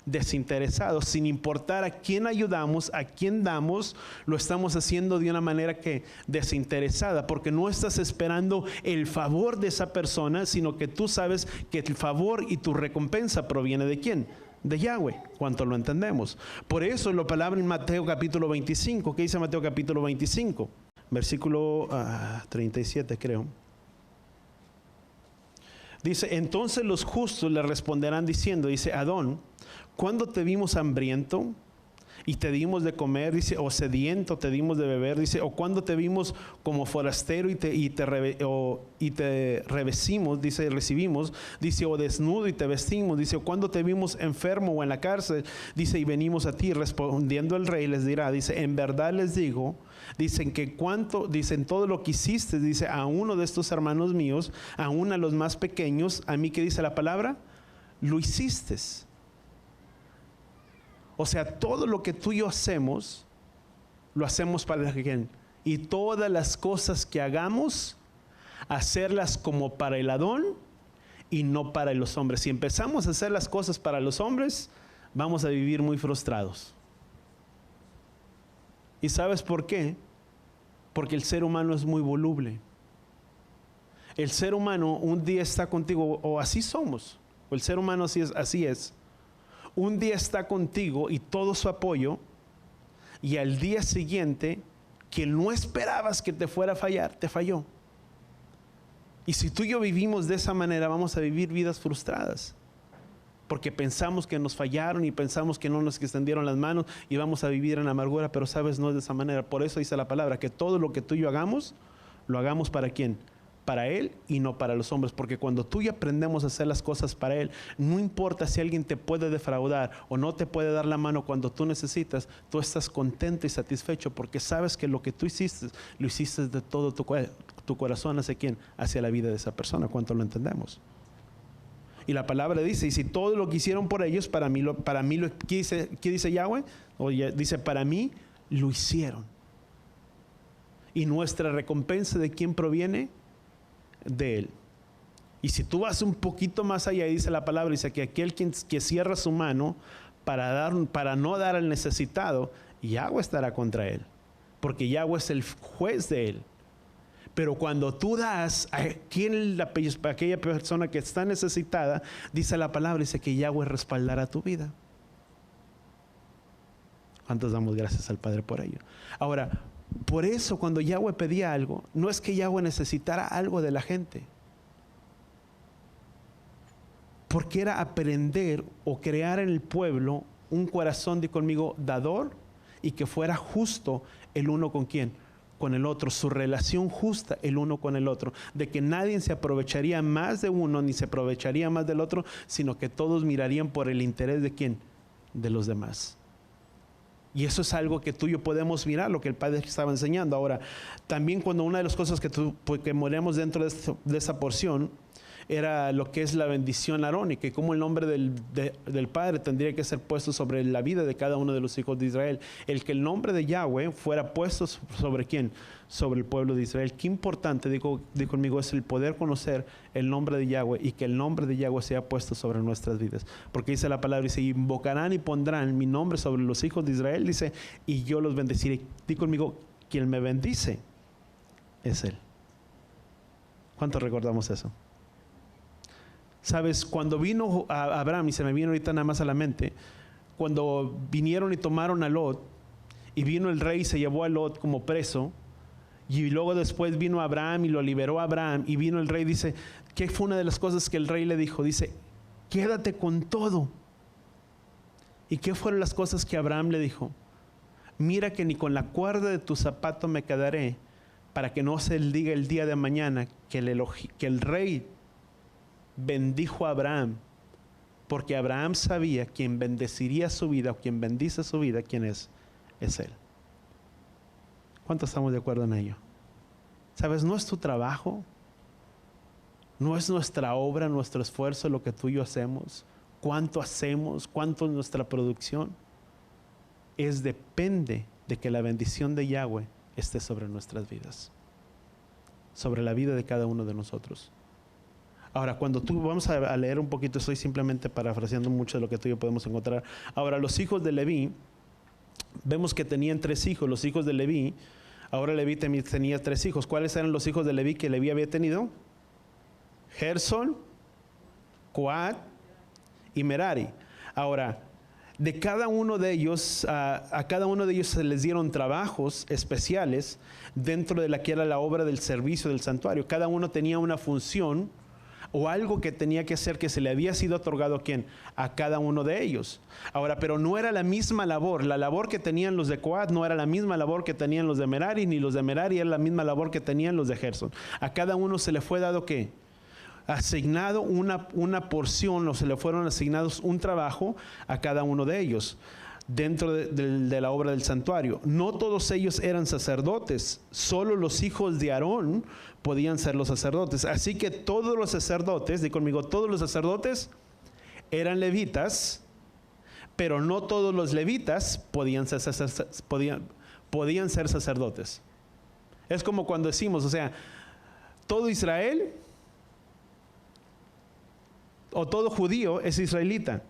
desinteresado, sin importar a quién ayudamos, a quién damos, lo estamos haciendo de una manera que desinteresada, porque no estás esperando el favor de esa persona, sino que tú sabes que el favor y tu recompensa proviene ¿de quién? De Yahweh. ¿Cuánto lo entendemos? Por eso la palabra en Mateo capítulo 25, ¿qué dice Mateo capítulo 25? Versículo 37 creo. Dice, entonces los justos le responderán diciendo, dice, Adón, ¿cuándo te vimos hambriento y te dimos de comer? Dice, o sediento te dimos de beber. Dice, o cuando te vimos como forastero y te revestimos, dice, recibimos. Dice, o desnudo y te vestimos. Dice, o cuando te vimos enfermo o en la cárcel. Dice, y venimos a ti. Respondiendo el rey les dirá, dice, en verdad les digo, dicen que dicen todo lo que hiciste, dice, a uno de estos hermanos míos, aún a los más pequeños, a mí, ¿qué dice la palabra? Lo hiciste. O sea, todo lo que tú y yo hacemos, lo hacemos para quién. Y todas las cosas que hagamos, hacerlas como para el Adón y no para los hombres. Si empezamos a hacer las cosas para los hombres, vamos a vivir muy frustrados. ¿Y sabes por qué? Porque el ser humano es muy voluble. El ser humano un día está contigo, o así somos, o el ser humano así es. Un día está contigo y todo su apoyo, y al día siguiente, que no esperabas que te fuera a fallar, te falló. Y si tú y yo vivimos de esa manera, vamos a vivir vidas frustradas. Porque pensamos que nos fallaron y pensamos que no nos extendieron las manos y vamos a vivir en amargura, pero sabes, no es de esa manera. Por eso dice la palabra, que todo lo que tú y yo hagamos, lo hagamos ¿para quién? Para Él y no para los hombres. Porque cuando tú y yo aprendemos a hacer las cosas para Él, no importa si alguien te puede defraudar o no te puede dar la mano cuando tú necesitas, tú estás contento y satisfecho porque sabes que lo que tú hiciste, lo hiciste de todo tu corazón. ¿Hacia quién? Hacia la vida de esa persona. ¿Cuánto lo entendemos? Y la palabra dice, y si todo lo que hicieron por ellos, ¿qué dice Yahweh? Oye, dice, para mí lo hicieron. Y nuestra recompensa, ¿de quién proviene? De Él. Y si tú vas un poquito más allá, dice la palabra, dice que aquel que cierra su mano para no dar al necesitado, Yahweh estará contra él. Porque Yahweh es el juez de él. Pero cuando tú das a aquella persona que está necesitada, dice la palabra, dice que Yahweh respaldará tu vida. ¿Cuántos damos gracias al Padre por ello? Ahora, por eso cuando Yahweh pedía algo, no es que Yahweh necesitara algo de la gente. Porque era aprender o crear en el pueblo un corazón, di conmigo, dador, y que fuera justo el uno con quién, con el otro, su relación justa el uno con el otro, de que nadie se aprovecharía más de uno ni se aprovecharía más del otro, sino que todos mirarían por el interés de quién, de los demás. Y eso es algo que tú y yo podemos mirar, lo que el Padre estaba enseñando. Ahora, también cuando una de las cosas que ponemos dentro de esa porción era lo que es la bendición arónica y cómo el nombre del Padre tendría que ser puesto sobre la vida de cada uno de los hijos de Israel. El que el nombre de Yahweh fuera puesto sobre ¿quién? Sobre el pueblo de Israel. Qué importante, digo conmigo, es el poder conocer el nombre de Yahweh y que el nombre de Yahweh sea puesto sobre nuestras vidas. Porque dice la palabra, dice, invocarán y pondrán mi nombre sobre los hijos de Israel, dice, y yo los bendeciré. Digo conmigo, quien me bendice es Él. ¿Cuántos recordamos eso? Sabes, cuando vino a Abraham, y se me vino ahorita nada más a la mente, cuando vinieron y tomaron a Lot, y vino el rey y se llevó a Lot como preso, y luego después vino Abraham y lo liberó a Abraham, y vino el rey, dice, ¿qué fue una de las cosas que el rey le dijo? Dice, quédate con todo. ¿Y qué fueron las cosas que Abraham le dijo? Mira que ni con la cuerda de tu zapato me quedaré, para que no se diga el día de mañana que el rey bendijo a Abraham, porque Abraham sabía quien bendeciría su vida o quien bendice su vida, ¿quién es? Es Él. ¿Cuántos estamos de acuerdo en ello? ¿Sabes? No es tu trabajo, no es nuestra obra, nuestro esfuerzo, lo que tú y yo hacemos, cuánto hacemos, cuánto es nuestra producción. Depende de que la bendición de Yahweh esté sobre nuestras vidas, sobre la vida de cada uno de nosotros. Ahora, vamos a leer un poquito, estoy simplemente parafraseando mucho de lo que tú y yo podemos encontrar. Ahora, los hijos de Leví, vemos que tenían 3 hijos, los hijos de Leví. Ahora Leví tenía 3 hijos. ¿Cuáles eran los hijos de Leví que Leví había tenido? Gersón, Coat y Merari. Ahora, de cada uno de ellos, a cada uno de ellos se les dieron trabajos especiales dentro de la que era la obra del servicio del santuario. Cada uno tenía una función o algo que tenía que hacer que se le había sido otorgado ¿a quién? A cada uno de ellos. Ahora, pero no era la misma labor. La labor que tenían los de Coat no era la misma labor que tenían los de Merari, ni los de Merari era la misma labor que tenían los de Gersón. A cada uno se le fue dado ¿qué? Asignado una porción, o se le fueron asignados un trabajo a cada uno de ellos dentro de la obra del santuario. No todos ellos eran sacerdotes, solo los hijos de Aarón podían ser los sacerdotes. Así que todos los sacerdotes, di conmigo, todos los sacerdotes eran levitas, pero no todos los levitas podían ser sacerdotes. Es como cuando decimos, o sea, todo Israel o todo judío es israelita,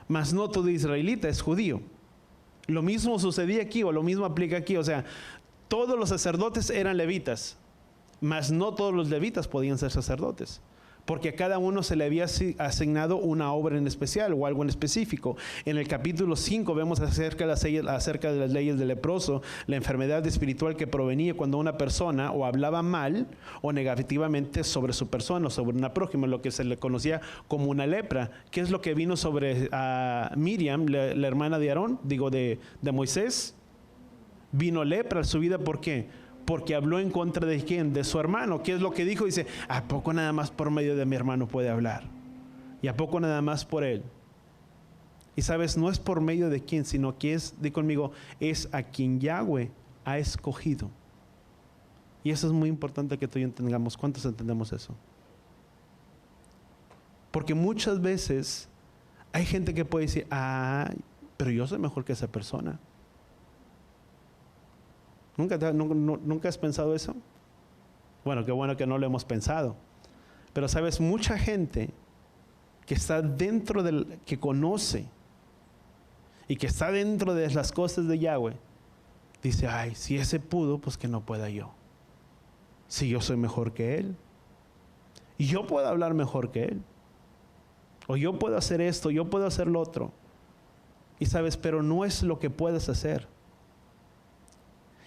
mas no todo israelita es judío. Lo mismo sucedía aquí, o lo mismo aplica aquí, o sea, todos los sacerdotes eran levitas, mas no todos los levitas podían ser sacerdotes, porque a cada uno se le había asignado una obra en especial o algo en específico. En el capítulo 5 vemos acerca de las leyes del leproso, la enfermedad espiritual que provenía cuando una persona o hablaba mal o negativamente sobre su persona o sobre una prójima, lo que se le conocía como una lepra. ¿Qué es lo que vino sobre Miriam, la hermana de Aarón, de Moisés? Vino lepra a su vida, ¿por qué? Porque habló en contra de ¿quién? De su hermano. ¿Qué es lo que dijo? Dice, ¿a poco nada más por medio de mi hermano puede hablar? ¿Y a poco nada más por él? Y sabes, no es por medio de quién, sino que di conmigo, es a quien Yahweh ha escogido. Y eso es muy importante que tú y yo entendamos. ¿Cuántos entendemos eso? Porque muchas veces hay gente que puede decir, pero yo soy mejor que esa persona. ¿Nunca has pensado eso? Bueno, qué bueno que no lo hemos pensado. Pero sabes, mucha gente que está dentro que conoce y que está dentro de las cosas de Yahweh, dice, si ese pudo, pues que no pueda yo. Si yo soy mejor que él. Y yo puedo hablar mejor que él. O yo puedo hacer esto, yo puedo hacer lo otro. Y sabes, pero no es lo que puedes hacer.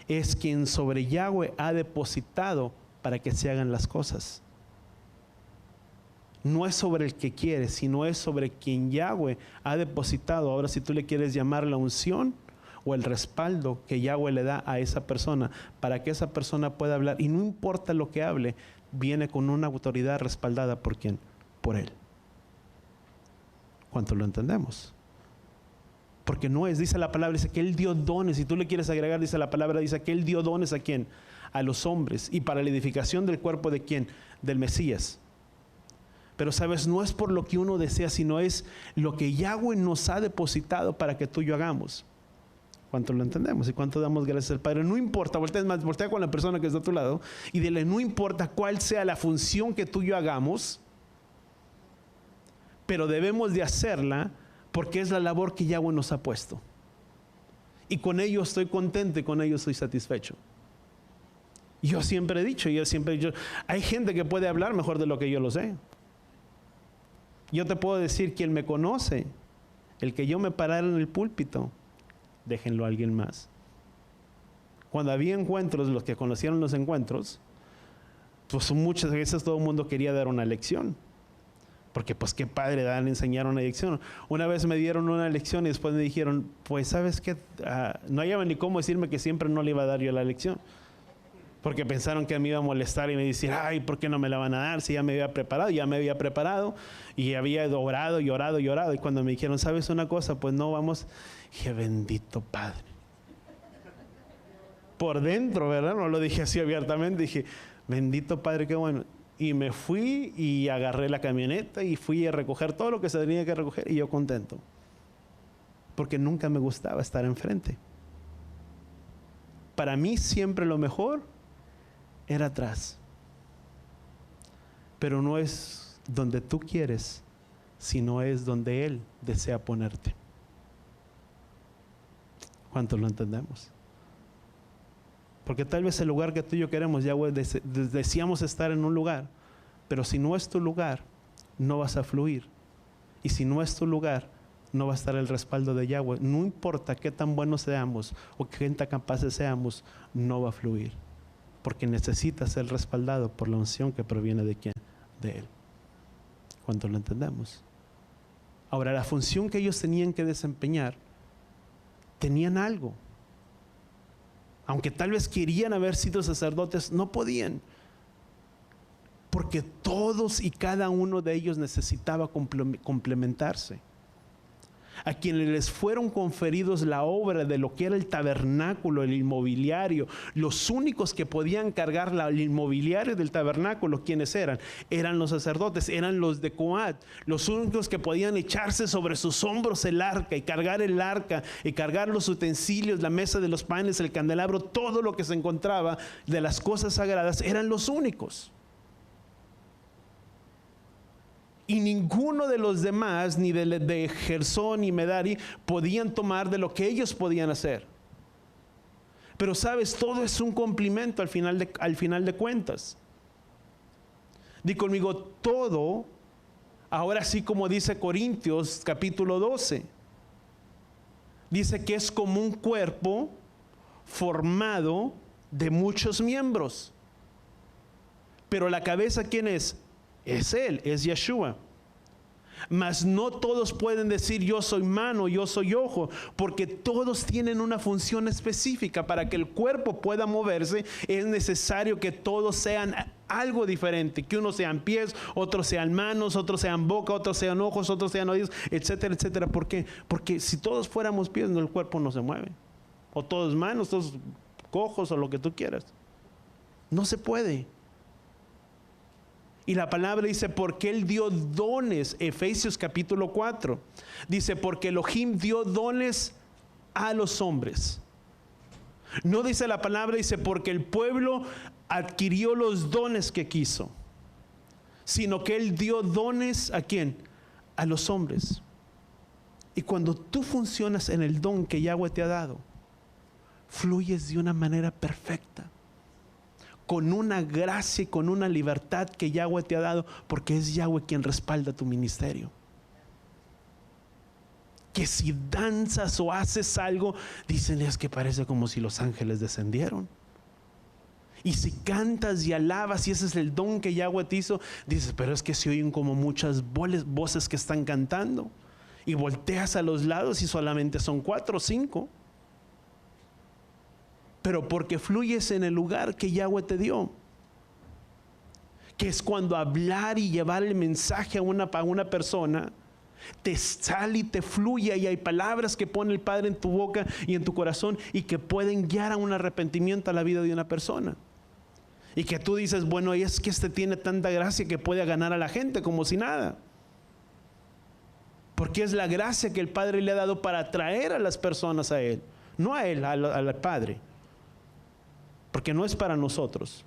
Es quien sobre Yahweh ha depositado para que se hagan las cosas. No es sobre el que quiere, sino es sobre quien Yahweh ha depositado. Ahora, si tú le quieres llamar la unción o el respaldo que Yahweh le da a esa persona para que esa persona pueda hablar, y no importa lo que hable, viene con una autoridad respaldada ¿por quién? Por él. ¿Cuánto lo entendemos? Porque no es, dice la palabra, dice que Él dio dones. Si tú le quieres agregar, dice la palabra, dice que Él dio dones ¿a quién? A los hombres. ¿Y para la edificación del cuerpo de quién? Del Mesías. Pero sabes, no es por lo que uno desea, sino es lo que Yahweh nos ha depositado para que tú y yo hagamos. ¿Cuánto lo entendemos? ¿Y cuánto damos gracias al Padre? No importa, voltea con la persona que está a tu lado y dile, no importa cuál sea la función que tú y yo hagamos, pero debemos de hacerla porque es la labor que Yahweh nos ha puesto. Y con ello estoy contento y con ello estoy satisfecho. Yo siempre he dicho, hay gente que puede hablar mejor de lo que yo lo sé. Yo te puedo decir, quien me conoce, el que yo me parara en el púlpito, déjenlo a alguien más. Cuando había encuentros, los que conocieron los encuentros, pues muchas veces todo el mundo quería dar una lección. Porque pues qué padre enseñar una lección. Una vez me dieron una lección y después me dijeron, pues sabes qué, no hallaban ni cómo decirme que siempre no le iba a dar yo la lección. Porque pensaron que me iba a molestar y me decían, ay, ¿por qué no me la van a dar? Si ya me había preparado y había orado y orado y orado. Y cuando me dijeron, ¿sabes una cosa? Pues no vamos. Dije, bendito Padre. Por dentro, ¿verdad? No lo dije así abiertamente. Dije, bendito Padre, qué bueno. Y me fui y agarré la camioneta y fui a recoger todo lo que se tenía que recoger y yo contento. Porque nunca me gustaba estar enfrente. Para mí siempre lo mejor era atrás. Pero no es donde tú quieres, sino es donde Él desea ponerte. ¿Cuántos lo entendemos? Porque tal vez el lugar que tú y yo queremos, Yahweh, deseamos estar en un lugar, pero si no es tu lugar, no vas a fluir. Y si no es tu lugar, no va a estar el respaldo de Yahweh. No importa qué tan buenos seamos o qué tan capaces seamos, no va a fluir. Porque necesitas ser respaldado por la unción que proviene de ¿quién? De Él. ¿Cuánto lo entendemos? Ahora, la función que ellos tenían que desempeñar, tenían algo. Aunque tal vez querían haber sido sacerdotes, no podían. Porque todos y cada uno de ellos necesitaba complementarse. A quienes les fueron conferidos la obra de lo que era el tabernáculo, el inmobiliario, los únicos que podían cargar el inmobiliario del tabernáculo, ¿quiénes eran? Eran los sacerdotes, eran los de Coat, los únicos que podían echarse sobre sus hombros el arca y cargar el arca y cargar los utensilios, la mesa de los panes, el candelabro, todo lo que se encontraba de las cosas sagradas, eran los únicos. Y ninguno de los demás, ni de Gersón ni Merari, podían tomar de lo que ellos podían hacer. Pero sabes, todo es un complemento al final de cuentas. Di conmigo, todo, ahora sí como dice Corintios capítulo 12. Dice que es como un cuerpo formado de muchos miembros. Pero la cabeza, ¿quién es? Es Él, es Yeshua. Mas no todos pueden decir yo soy mano, yo soy ojo, porque todos tienen una función específica. Para que el cuerpo pueda moverse es necesario que todos sean algo diferente, que unos sean pies, otros sean manos, otros sean boca, otros sean ojos, otros sean oídos, etcétera, etcétera. ¿Por qué? Porque si todos fuéramos pies, el cuerpo no se mueve. O todos manos, todos cojos o lo que tú quieras. No se puede. Y la palabra dice, porque Él dio dones, Efesios capítulo 4. Dice, porque Elohim dio dones a los hombres. No dice la palabra, dice, porque el pueblo adquirió los dones que quiso. Sino que Él dio dones, ¿a quién? A los hombres. Y cuando tú funcionas en el don que Yahweh te ha dado, fluyes de una manera perfecta. Con una gracia y con una libertad que Yahweh te ha dado, porque es Yahweh quien respalda tu ministerio. Que si danzas o haces algo, dicen, es que parece como si los ángeles descendieron. Y si cantas y alabas, y ese es el don que Yahweh te hizo, dices, pero es que se oyen como muchas voces que están cantando. Y volteas a los lados y solamente son 4 o 5. Pero porque fluyes en el lugar que Yahweh te dio. Que es cuando hablar y llevar el mensaje a una persona Te sale y te fluye, y hay palabras que pone el Padre en tu boca y en tu corazón y que pueden guiar a un arrepentimiento a la vida de una persona. Y que tú dices, bueno, es que este tiene tanta gracia que puede ganar a la gente como si nada. Porque es la gracia que el Padre le ha dado para atraer a las personas a Él. No a Él, al Padre. Porque no es para nosotros.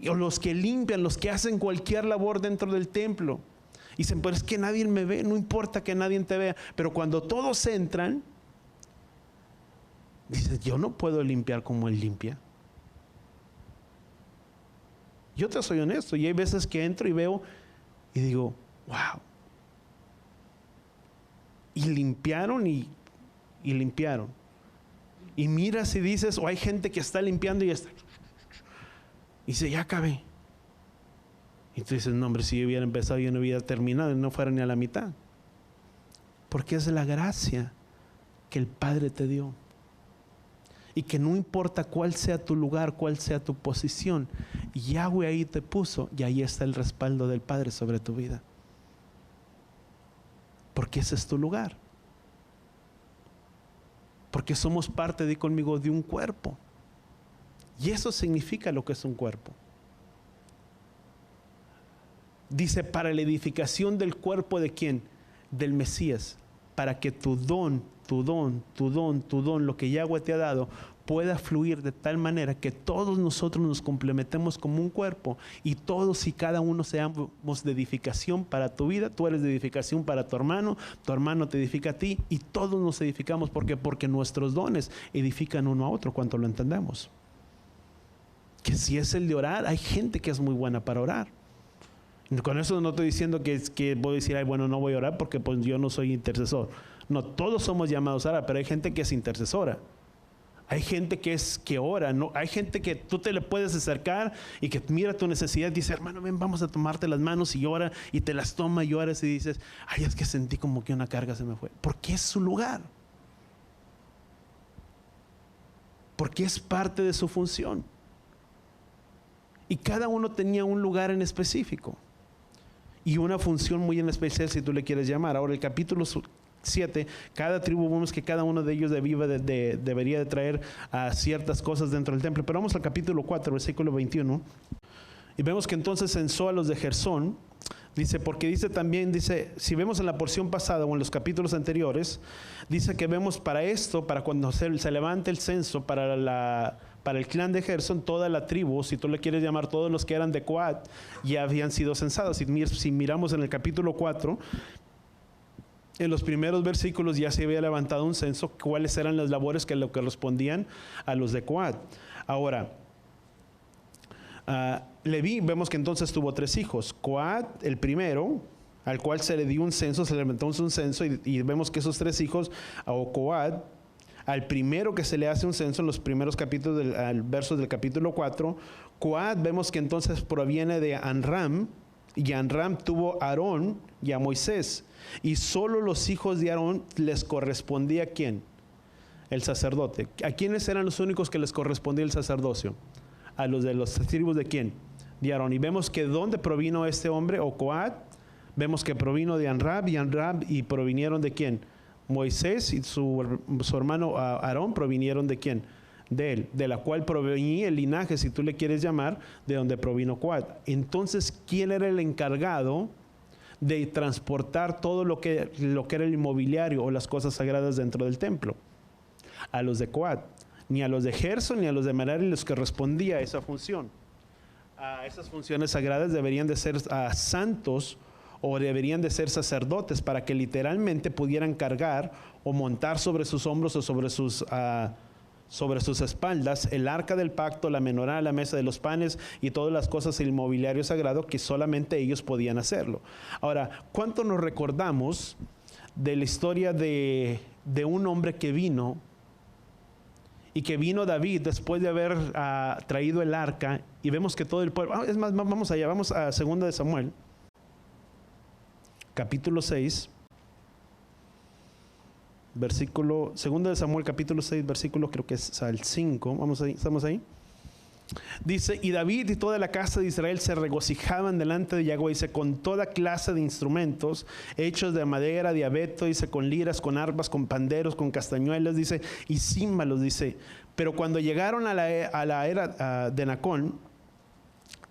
O los que limpian, los que hacen cualquier labor dentro del templo. Y dicen, pero es que nadie me ve, no importa que nadie te vea. Pero cuando todos entran, dices, yo no puedo limpiar como Él limpia. Yo te soy honesto, y hay veces que entro y veo y digo, wow. Y limpiaron y limpiaron. Y miras y dices, o hay gente que está limpiando y está. Y dice, ya acabé. Y tú dices, no hombre, si yo hubiera empezado yo no hubiera terminado y no fuera ni a la mitad. Porque es la gracia que el Padre te dio. Y que no importa cuál sea tu lugar, cuál sea tu posición, Yahweh ahí te puso y ahí está el respaldo del Padre sobre tu vida. Porque ese es tu lugar. Porque somos parte, di conmigo, de un cuerpo. Y eso significa lo que es un cuerpo. Dice, para la edificación del cuerpo ¿de quién? Del Mesías. Para que tu don, lo que Yahweh te ha dado, pueda fluir de tal manera que todos nosotros nos complementemos como un cuerpo y todos y cada uno seamos de edificación para tu vida. Tú eres de edificación para tu hermano te edifica a ti y todos nos edificamos. ¿Por qué? Porque nuestros dones edifican uno a otro, cuanto lo entendemos. Que si es el de orar, hay gente que es muy buena para orar. Con eso no estoy diciendo que voy a decir, ay, bueno, no voy a orar porque pues yo no soy intercesor. No, todos somos llamados a orar, pero hay gente que es intercesora. Hay gente que ora, ¿no? Hay gente que tú te le puedes acercar y que mira tu necesidad y dice, hermano, ven, vamos a tomarte las manos, y ora y te las toma y oras y dices, ay, es que sentí como que una carga se me fue. Porque es su lugar. Porque es parte de su función. Y cada uno tenía un lugar en específico y una función muy en especial, si tú le quieres llamar. Ahora el capítulo 7, cada tribu, vemos que cada uno de ellos debería de traer ciertas cosas dentro del templo. Pero vamos al capítulo 4, versículo 21. Y vemos que entonces censó a los de Gersón. Dice, porque dice también, dice, si vemos en la porción pasada o en los capítulos anteriores, dice que vemos para esto, para cuando se levante el censo para el clan de Gersón, toda la tribu, si tú le quieres llamar, todos los que eran de Coat, ya habían sido censados. Si miramos en el capítulo 4, en los primeros versículos ya se había levantado un censo, cuáles eran las labores que correspondían a los de Coat. Ahora, Leví, vemos que entonces tuvo 3 hijos. Coat, el primero, al cual se le dio un censo, se le levantó un censo, y vemos que esos 3 hijos, o Coat, al primero que se le hace un censo en los primeros capítulos, versos del capítulo 4, Coat vemos que entonces proviene de Amram, y Amram tuvo a Aarón y a Moisés, y solo los hijos de Aarón les correspondía, ¿a quién? El sacerdote. ¿A quiénes eran los únicos que les correspondía el sacerdocio? A los de las tribus ¿de quién? De Aarón. Y vemos que ¿dónde provino este hombre, o Coat? Vemos que provino de Amram, y provinieron ¿de quién? Moisés y su hermano Aarón provinieron ¿de quién? De él, de la cual provenía el linaje, si tú le quieres llamar, de donde provino Coat. Entonces, ¿quién era el encargado de transportar todo lo que era el inmobiliario o las cosas sagradas dentro del templo? A los de Coat. Ni a los de Gersón ni a los de Merari les correspondía esa función. Esas funciones sagradas deberían de ser santos, o deberían de ser sacerdotes, para que literalmente pudieran cargar o montar sobre sus hombros o sobre sus espaldas el arca del pacto, la menorá, la mesa de los panes y todas las cosas del mobiliario sagrado, que solamente ellos podían hacerlo. Ahora, ¿cuánto nos recordamos de la historia de un hombre que vino, y que vino David después de haber traído el arca, y vemos que todo el pueblo, es más, vamos allá, vamos a 2 de Samuel, capítulo 6, versículo, 2 de Samuel, capítulo 6, versículo, creo que es al 5, vamos ahí, ¿estamos ahí? Dice, y David y toda la casa de Israel se regocijaban delante de Yahweh, dice, con toda clase de instrumentos hechos de madera, de abeto, dice, con liras, con arpas, con panderos, con castañuelas, dice, y címbalos, dice. Pero cuando llegaron a la era de Nacón,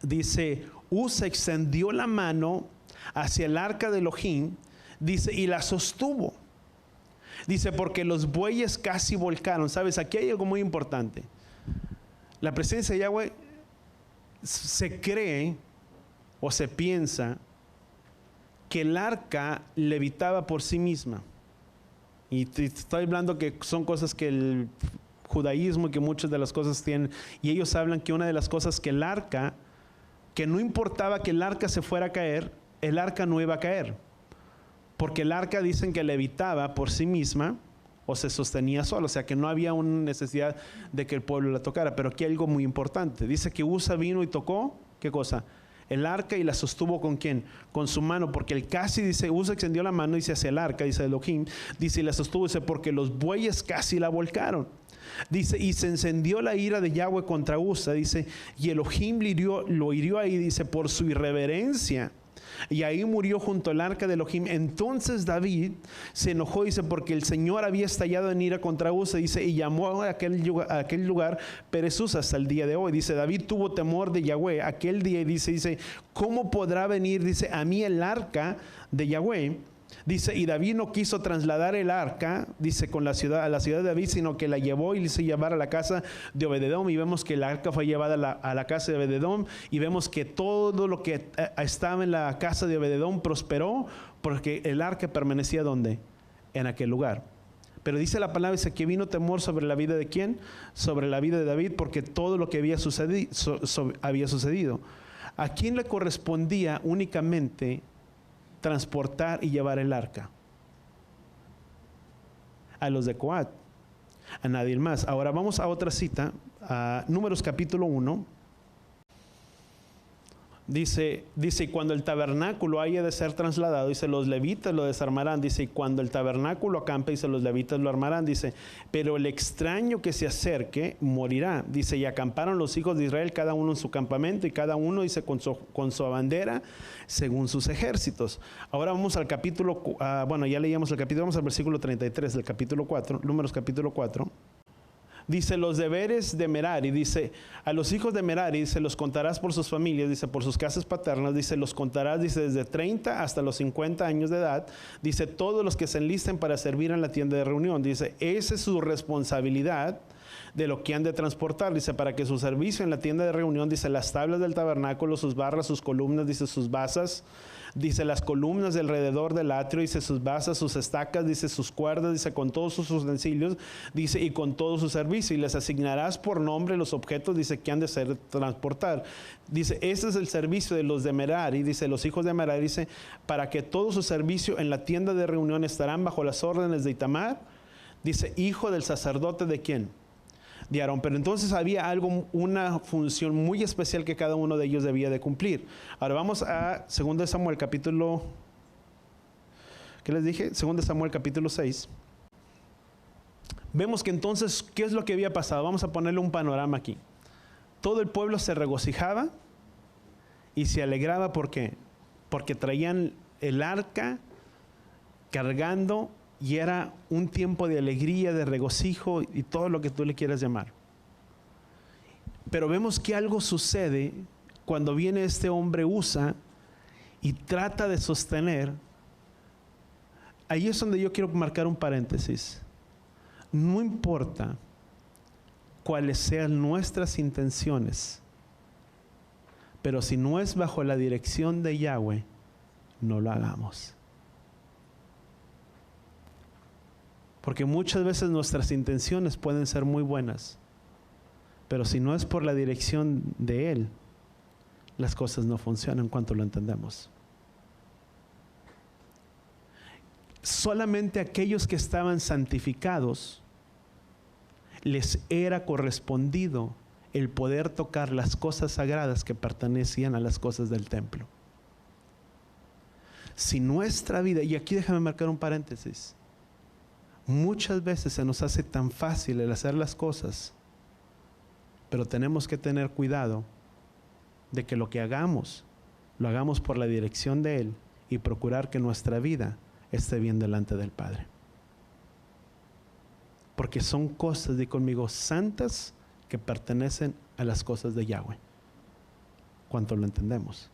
dice, Usa extendió la mano hacia el arca de Elohim, dice, y la sostuvo. Dice, porque los bueyes casi volcaron. ¿Sabes? Aquí hay algo muy importante. La presencia de Yahweh se cree o se piensa que el arca levitaba por sí misma. Y te estoy hablando que son cosas que el judaísmo y que muchas de las cosas tienen. Y ellos hablan que una de las cosas que el arca, que no importaba que el arca se fuera a caer, el arca no iba a caer. Porque el arca dicen que levitaba por sí misma o se sostenía sola, o sea que no había una necesidad de que el pueblo la tocara. Pero aquí hay algo muy importante. Dice que Usa vino y tocó, ¿qué cosa? El arca, y la sostuvo ¿con quién? Con su mano, porque el casi, dice, Usa extendió la mano, dice, hacia el arca, dice Elohim, dice, y la sostuvo, dice, porque los bueyes casi la volcaron. Dice, y se encendió la ira de Yahweh contra Usa, dice, y Elohim lo hirió ahí, dice, por su irreverencia. Y ahí murió junto al arca de Elohim. Entonces David se enojó, dice, porque el Señor había estallado en ira contra Usa, dice, y llamó a aquel lugar Perez Usa hasta el día de hoy. Dice, David tuvo temor de Yahweh aquel día y dice, ¿cómo podrá venir, dice, a mí el arca de Yahweh? Dice, y David no quiso trasladar el arca, dice, a la ciudad de David, sino que la llevó y le hizo llevar a la casa de Obededom. Y vemos que el arca fue llevada a la casa de Obededom. Y vemos que todo lo que estaba en la casa de Obededom prosperó, porque el arca permanecía ¿dónde? En aquel lugar. Pero dice la palabra, dice que vino temor sobre la vida de ¿quién? Sobre la vida de David, porque todo lo que había sucedido. ¿A quién le correspondía únicamente transportar y llevar el arca? A los de Coat, a nadie más. Ahora vamos a otra cita, a Números capítulo 1. Dice, cuando el tabernáculo haya de ser trasladado, dice, los levitas lo desarmarán. Dice, y cuando el tabernáculo acampe, dice, los levitas lo armarán. Dice, pero el extraño que se acerque morirá. Dice, y acamparon los hijos de Israel, cada uno en su campamento, y cada uno, dice, con su bandera, según sus ejércitos. Ahora vamos al capítulo, bueno, ya leíamos el capítulo, vamos al versículo 33 del capítulo 4, Números capítulo 4. Dice, los deberes de Merari, dice, a los hijos de Merari, dice, los contarás por sus familias, dice, por sus casas paternas, dice, los contarás, dice, desde 30 hasta los 50 años de edad, dice, todos los que se enlisten para servir en la tienda de reunión, dice, esa es su responsabilidad de lo que han de transportar, dice, para que su servicio en la tienda de reunión, dice, las tablas del tabernáculo, sus barras, sus columnas, dice, sus basas, dice, las columnas de alrededor del atrio, dice, sus basas, sus estacas, dice, sus cuerdas, dice, con todos sus utensilios, dice, y con todo su servicio, y les asignarás por nombre los objetos, dice, que han de ser transportar. Dice, ese es el servicio de los de Merari, dice, los hijos de Merari, dice, para que todo su servicio en la tienda de reunión estarán bajo las órdenes de Itamar, dice, hijo del sacerdote ¿de quién? De Aarón. Pero entonces había una función muy especial que cada uno de ellos debía de cumplir. Ahora vamos a 2 Samuel capítulo, ¿qué les dije? 2 Samuel capítulo 6. Vemos que entonces, ¿qué es lo que había pasado? Vamos a ponerle un panorama aquí. Todo el pueblo se regocijaba y se alegraba. ¿Por qué? Porque traían el arca cargando, y era un tiempo de alegría, de regocijo y todo lo que tú le quieras llamar. Pero vemos que algo sucede cuando viene este hombre Usa y trata de sostener. Ahí es donde yo quiero marcar un paréntesis. No importa cuáles sean nuestras intenciones, pero si no es bajo la dirección de Yahweh, no lo hagamos. Porque muchas veces nuestras intenciones pueden ser muy buenas, pero si no es por la dirección de Él, las cosas no funcionan cuanto lo entendemos. Solamente aquellos que estaban santificados les era correspondido el poder tocar las cosas sagradas que pertenecían a las cosas del templo. Si nuestra vida, y aquí déjame marcar un paréntesis, muchas veces se nos hace tan fácil el hacer las cosas Pero tenemos que tener cuidado de que lo que hagamos, lo hagamos por la dirección de Él y procurar que nuestra vida esté bien delante del Padre. Porque son cosas, di conmigo, santas que pertenecen a las cosas de Yahweh. ¿Cuánto lo entendemos?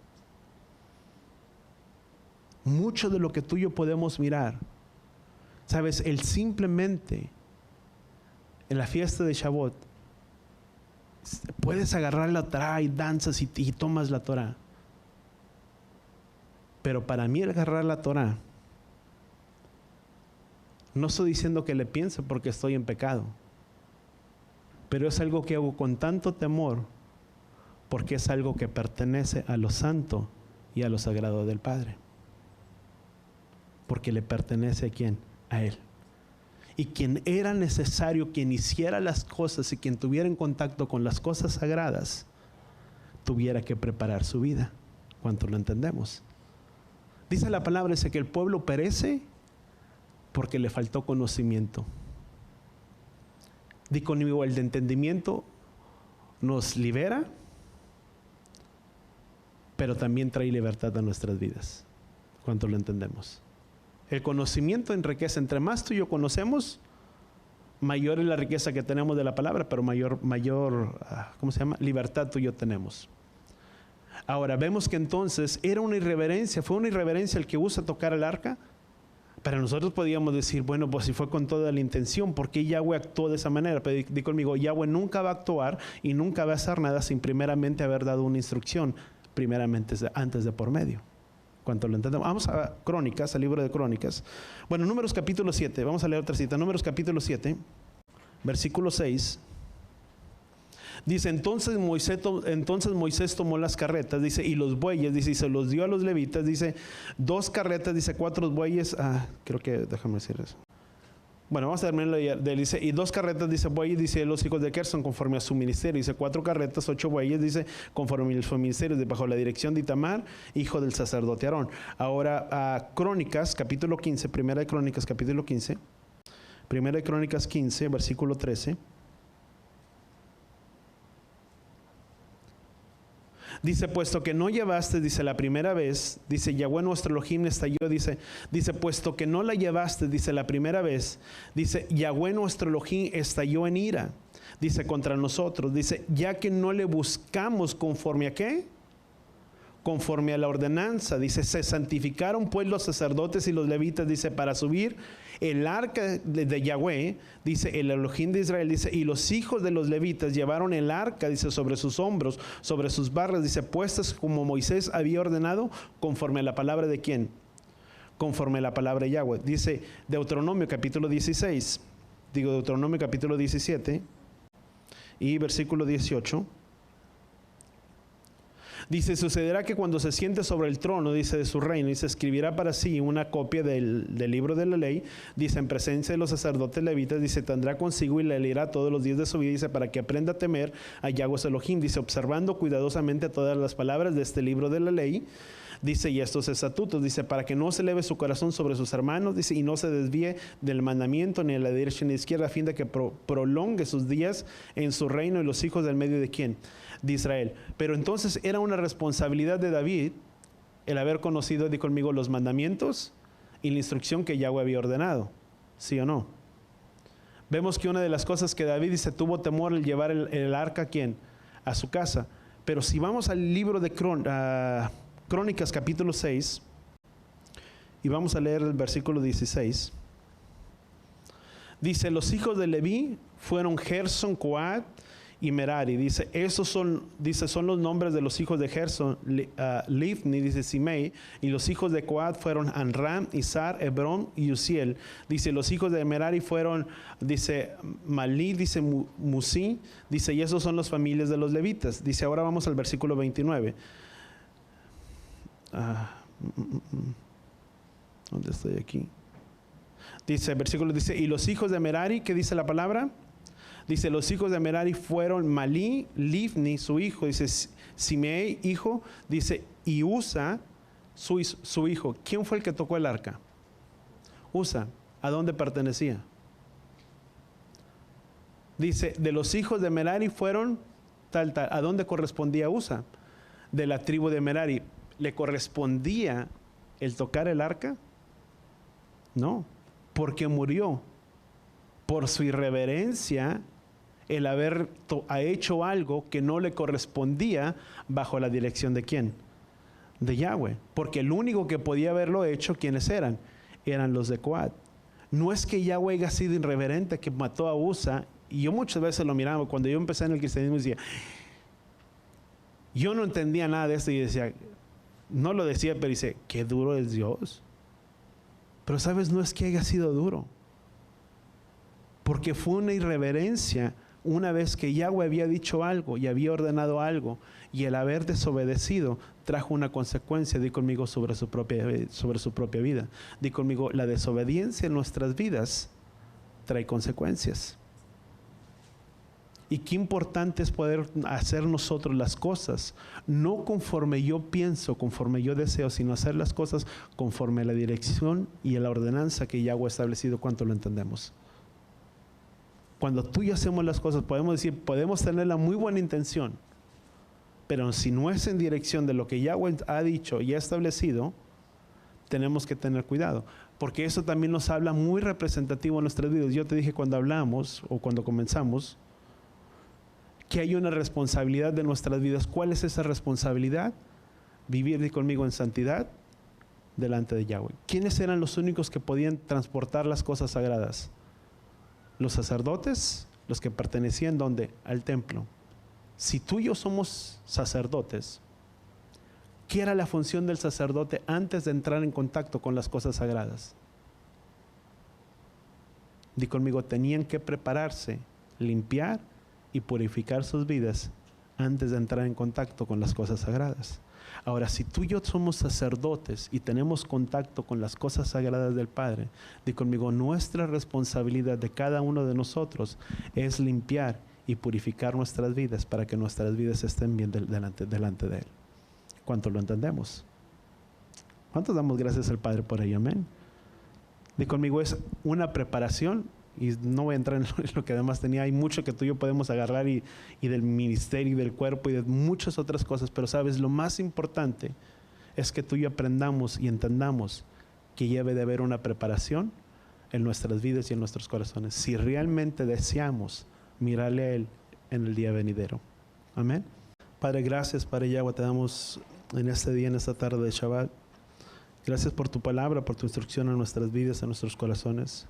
Mucho de lo que tú y yo podemos mirar, sabes, el simplemente en la fiesta de Shavuot puedes agarrar la Torah y danzas y tomas la Torah. Pero para mí el agarrar la Torah, no estoy diciendo que le piense porque estoy en pecado, pero es algo que hago con tanto temor porque es algo que pertenece a lo santo y a lo sagrado del Padre. Porque le pertenece a ¿quién? A Él. Y quien era necesario, quien hiciera las cosas y quien tuviera en contacto con las cosas sagradas, tuviera que preparar su vida. ¿Cuánto lo entendemos? Dice la palabra, dice que el pueblo perece porque le faltó conocimiento. Di conmigo, el de entendimiento nos libera, pero también trae libertad a nuestras vidas. ¿Cuánto lo entendemos? El conocimiento enriquece. Entre más tú y yo conocemos, mayor es la riqueza que tenemos de la palabra, pero mayor, ¿cómo se llama? Libertad tú y yo tenemos. Ahora, vemos que entonces era una irreverencia, fue una irreverencia el que usa tocar el arca. Pero nosotros podíamos decir, bueno, pues si fue con toda la intención, ¿por qué Yahweh actuó de esa manera? Pero di conmigo, Yahweh nunca va a actuar y nunca va a hacer nada sin primeramente haber dado una instrucción, primeramente antes de por medio. ¿Cuánto lo entendemos? Vamos a Crónicas, al libro de Crónicas. Bueno, Números capítulo 7, vamos a leer otra cita. Números capítulo 7, versículo 6. Dice, entonces Moisés tomó las carretas, dice, y los bueyes, dice, y se los dio a los levitas, dice, 2 carretas, dice, 4 bueyes, creo que, déjame decir eso. Bueno, vamos a terminar, dice, y 2 carretas, dice, bueyes, dice, los hijos de Gerson, conforme a su ministerio, dice, 4 carretas, 8 bueyes, dice, conforme a su ministerio, bajo la dirección de Itamar, hijo del sacerdote Aarón. Ahora, Crónicas, capítulo 15, Primera de Crónicas, capítulo 15, Primera de Crónicas 15, versículo 13. Dice, puesto que no llevaste, dice, la primera vez, dice, Yahweh nuestro Elohim estalló, dice, puesto que no la llevaste, dice, la primera vez, dice, Yahweh nuestro Elohim estalló en ira, dice, contra nosotros, dice, ya que no le buscamos conforme a ¿qué? Conforme a la ordenanza, dice, se santificaron pues los sacerdotes y los levitas, dice, para subir el arca de Yahweh, dice, el Elohim de Israel, dice, y los hijos de los levitas llevaron el arca, dice, sobre sus hombros, sobre sus barras, dice, puestas como Moisés había ordenado, conforme a la palabra de ¿quién? Conforme a la palabra de Yahweh. Dice Deuteronomio capítulo 16, Deuteronomio capítulo 17 y versículo 18. Dice, sucederá que cuando se siente sobre el trono, dice, de su reino, dice, escribirá para sí una copia del libro de la ley, dice, en presencia de los sacerdotes levitas, dice, tendrá consigo y la leerá todos los días de su vida, dice, para que aprenda a temer a Yahweh Elohim, dice, observando cuidadosamente todas las palabras de este libro de la ley, dice, y estos estatutos, dice, para que no se eleve su corazón sobre sus hermanos, dice, y no se desvíe del mandamiento ni a la derecha ni a la izquierda, a fin de que prolongue sus días en su reino y los hijos del medio de ¿quién? De Israel. Pero entonces era una responsabilidad de David el haber conocido, di conmigo, los mandamientos y la instrucción que Yahweh había ordenado. ¿Sí o no? Vemos que una de las cosas que David dice, tuvo temor al llevar el arca ¿a quién? A su casa. Pero si vamos al libro de Crónicas capítulo 6 y vamos a leer el versículo 16, dice, los hijos de Leví fueron Gerson, Coat y Merari, dice, esos son los nombres de los hijos de Gerson, Livni, dice, Simei, y los hijos de Coat fueron Anram, Izar, Hebrón y Uziel, dice, los hijos de Merari fueron, dice, Malí, dice, Musi, dice, y esos son las familias de los levitas. Dice, ahora vamos al versículo 29. ¿Dónde estoy aquí? Dice, versículo dice, y los hijos de Merari, ¿qué dice la palabra? Dice, los hijos de Merari fueron Malí, Livni, su hijo, dice, Simei, hijo, dice, y Usa, su hijo. ¿Quién fue el que tocó el arca? Usa. ¿A dónde pertenecía? Dice, de los hijos de Merari fueron tal. ¿A dónde correspondía Usa? De la tribu de Merari. ¿Le correspondía el tocar el arca? No, porque murió por su irreverencia, el haber hecho algo que no le correspondía bajo la dirección de ¿quién? De Yahweh. Porque el único que podía haberlo hecho, ¿quiénes eran? Eran los de Coat. No es que Yahweh haya sido irreverente, que mató a Usa. Y yo muchas veces lo miraba. Cuando yo empecé en el cristianismo decía, yo no entendía nada de esto y decía, no lo decía, pero dice, qué duro es Dios. Pero sabes, no es que haya sido duro, porque fue una irreverencia una vez que Yahweh había dicho algo y había ordenado algo, y el haber desobedecido trajo una consecuencia. Di conmigo sobre su propia vida. Di conmigo, la desobediencia en nuestras vidas trae consecuencias. Y qué importante es poder hacer nosotros las cosas, no conforme yo pienso, conforme yo deseo, sino hacer las cosas conforme a la dirección y a la ordenanza que Yahweh ha establecido. ¿Cuánto lo entendemos? Cuando tú y yo hacemos las cosas, podemos decir, podemos tener la muy buena intención, pero si no es en dirección de lo que Yahweh ha dicho y ha establecido, tenemos que tener cuidado, porque eso también nos habla muy representativo en nuestras vidas. Yo te dije cuando hablamos o cuando comenzamos, que hay una responsabilidad de nuestras vidas. ¿Cuál es esa responsabilidad? Vivir conmigo en santidad delante de Yahweh. ¿Quiénes eran los únicos que podían transportar las cosas sagradas? Los sacerdotes, los que pertenecían ¿dónde? Al templo. Si tú y yo somos sacerdotes, ¿qué era la función del sacerdote antes de entrar en contacto con las cosas sagradas? Di conmigo, tenían que prepararse, limpiar y purificar sus vidas antes de entrar en contacto con las cosas sagradas. Ahora, si tú y yo somos sacerdotes y tenemos contacto con las cosas sagradas del Padre, di conmigo, nuestra responsabilidad de cada uno de nosotros es limpiar y purificar nuestras vidas para que nuestras vidas estén bien delante de Él. ¿Cuánto lo entendemos? ¿Cuántos damos gracias al Padre por ello? Amén. Di conmigo, es una preparación. Y no voy a entrar en lo que además tenía. Hay mucho que tú y yo podemos agarrar y del ministerio y del cuerpo y de muchas otras cosas. Pero sabes, lo más importante es que tú y yo aprendamos y entendamos que debe de haber una preparación en nuestras vidas y en nuestros corazones, si realmente deseamos mirarle a Él en el día venidero. Amén. Padre, gracias, Padre Yahweh, te damos en este día, en esta tarde de Shabbat. Gracias por tu palabra, por tu instrucción en nuestras vidas, en nuestros corazones.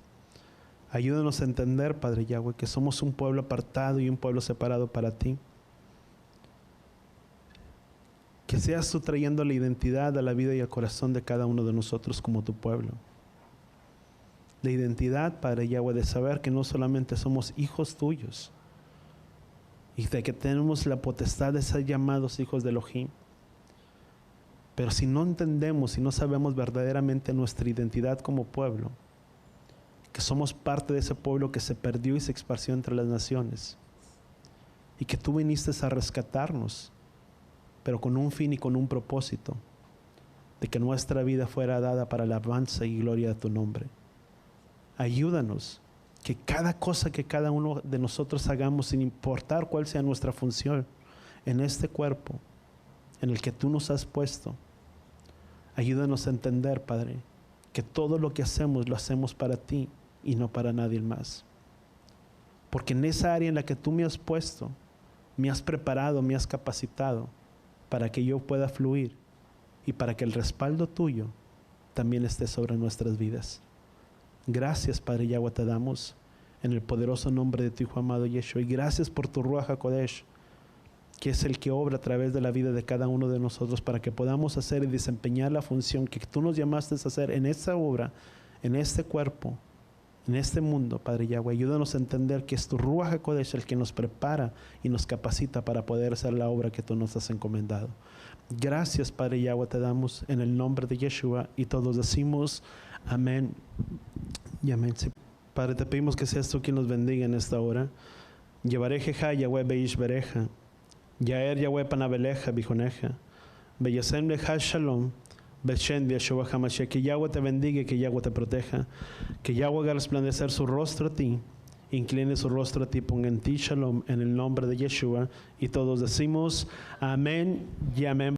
Ayúdanos a entender, Padre Yahweh, que somos un pueblo apartado y un pueblo separado para ti. Que seas tú trayendo la identidad a la vida y al corazón de cada uno de nosotros como tu pueblo. La identidad, Padre Yahweh, de saber que no solamente somos hijos tuyos y de que tenemos la potestad de ser llamados hijos de Elohim. Pero si no entendemos, si no sabemos verdaderamente nuestra identidad como pueblo, que somos parte de ese pueblo que se perdió y se esparció entre las naciones, y que tú viniste a rescatarnos, pero con un fin y con un propósito, de que nuestra vida fuera dada para la alabanza y gloria de tu nombre. Ayúdanos, que cada cosa que cada uno de nosotros hagamos, sin importar cuál sea nuestra función en este cuerpo en el que tú nos has puesto, ayúdanos a entender, Padre, que todo lo que hacemos lo hacemos para ti y no para nadie más. Porque en esa área en la que tú me has puesto, me has preparado, me has capacitado para que yo pueda fluir y para que el respaldo tuyo también esté sobre nuestras vidas. Gracias, Padre Yahweh, te damos en el poderoso nombre de tu Hijo amado Yeshua, y gracias por tu Ruach HaKodesh, que es el que obra a través de la vida de cada uno de nosotros para que podamos hacer y desempeñar la función que tú nos llamaste a hacer en esta obra, en este cuerpo, en este mundo, Padre Yahweh. Ayúdanos a entender que es tu Ruach HaKodesh el que nos prepara y nos capacita para poder hacer la obra que tú nos has encomendado. Gracias, Padre Yahweh, te damos en el nombre de Yeshua, y todos decimos amén y amén. Sí. Padre, te pedimos que seas tú quien nos bendiga en esta hora. Yevarejeja Yahweh beish bereja, Yaer Yahweh panabeleja bijoneja, Beyasem leja shalom, Beshen de Yeshua HaMashiach. Que Yahweh te bendiga y que Yahweh te proteja, que Yahweh haga resplandecer su rostro a ti incline su rostro a ti, ponga en ti shalom, en el nombre de Yeshua. Y todos decimos amén y amén.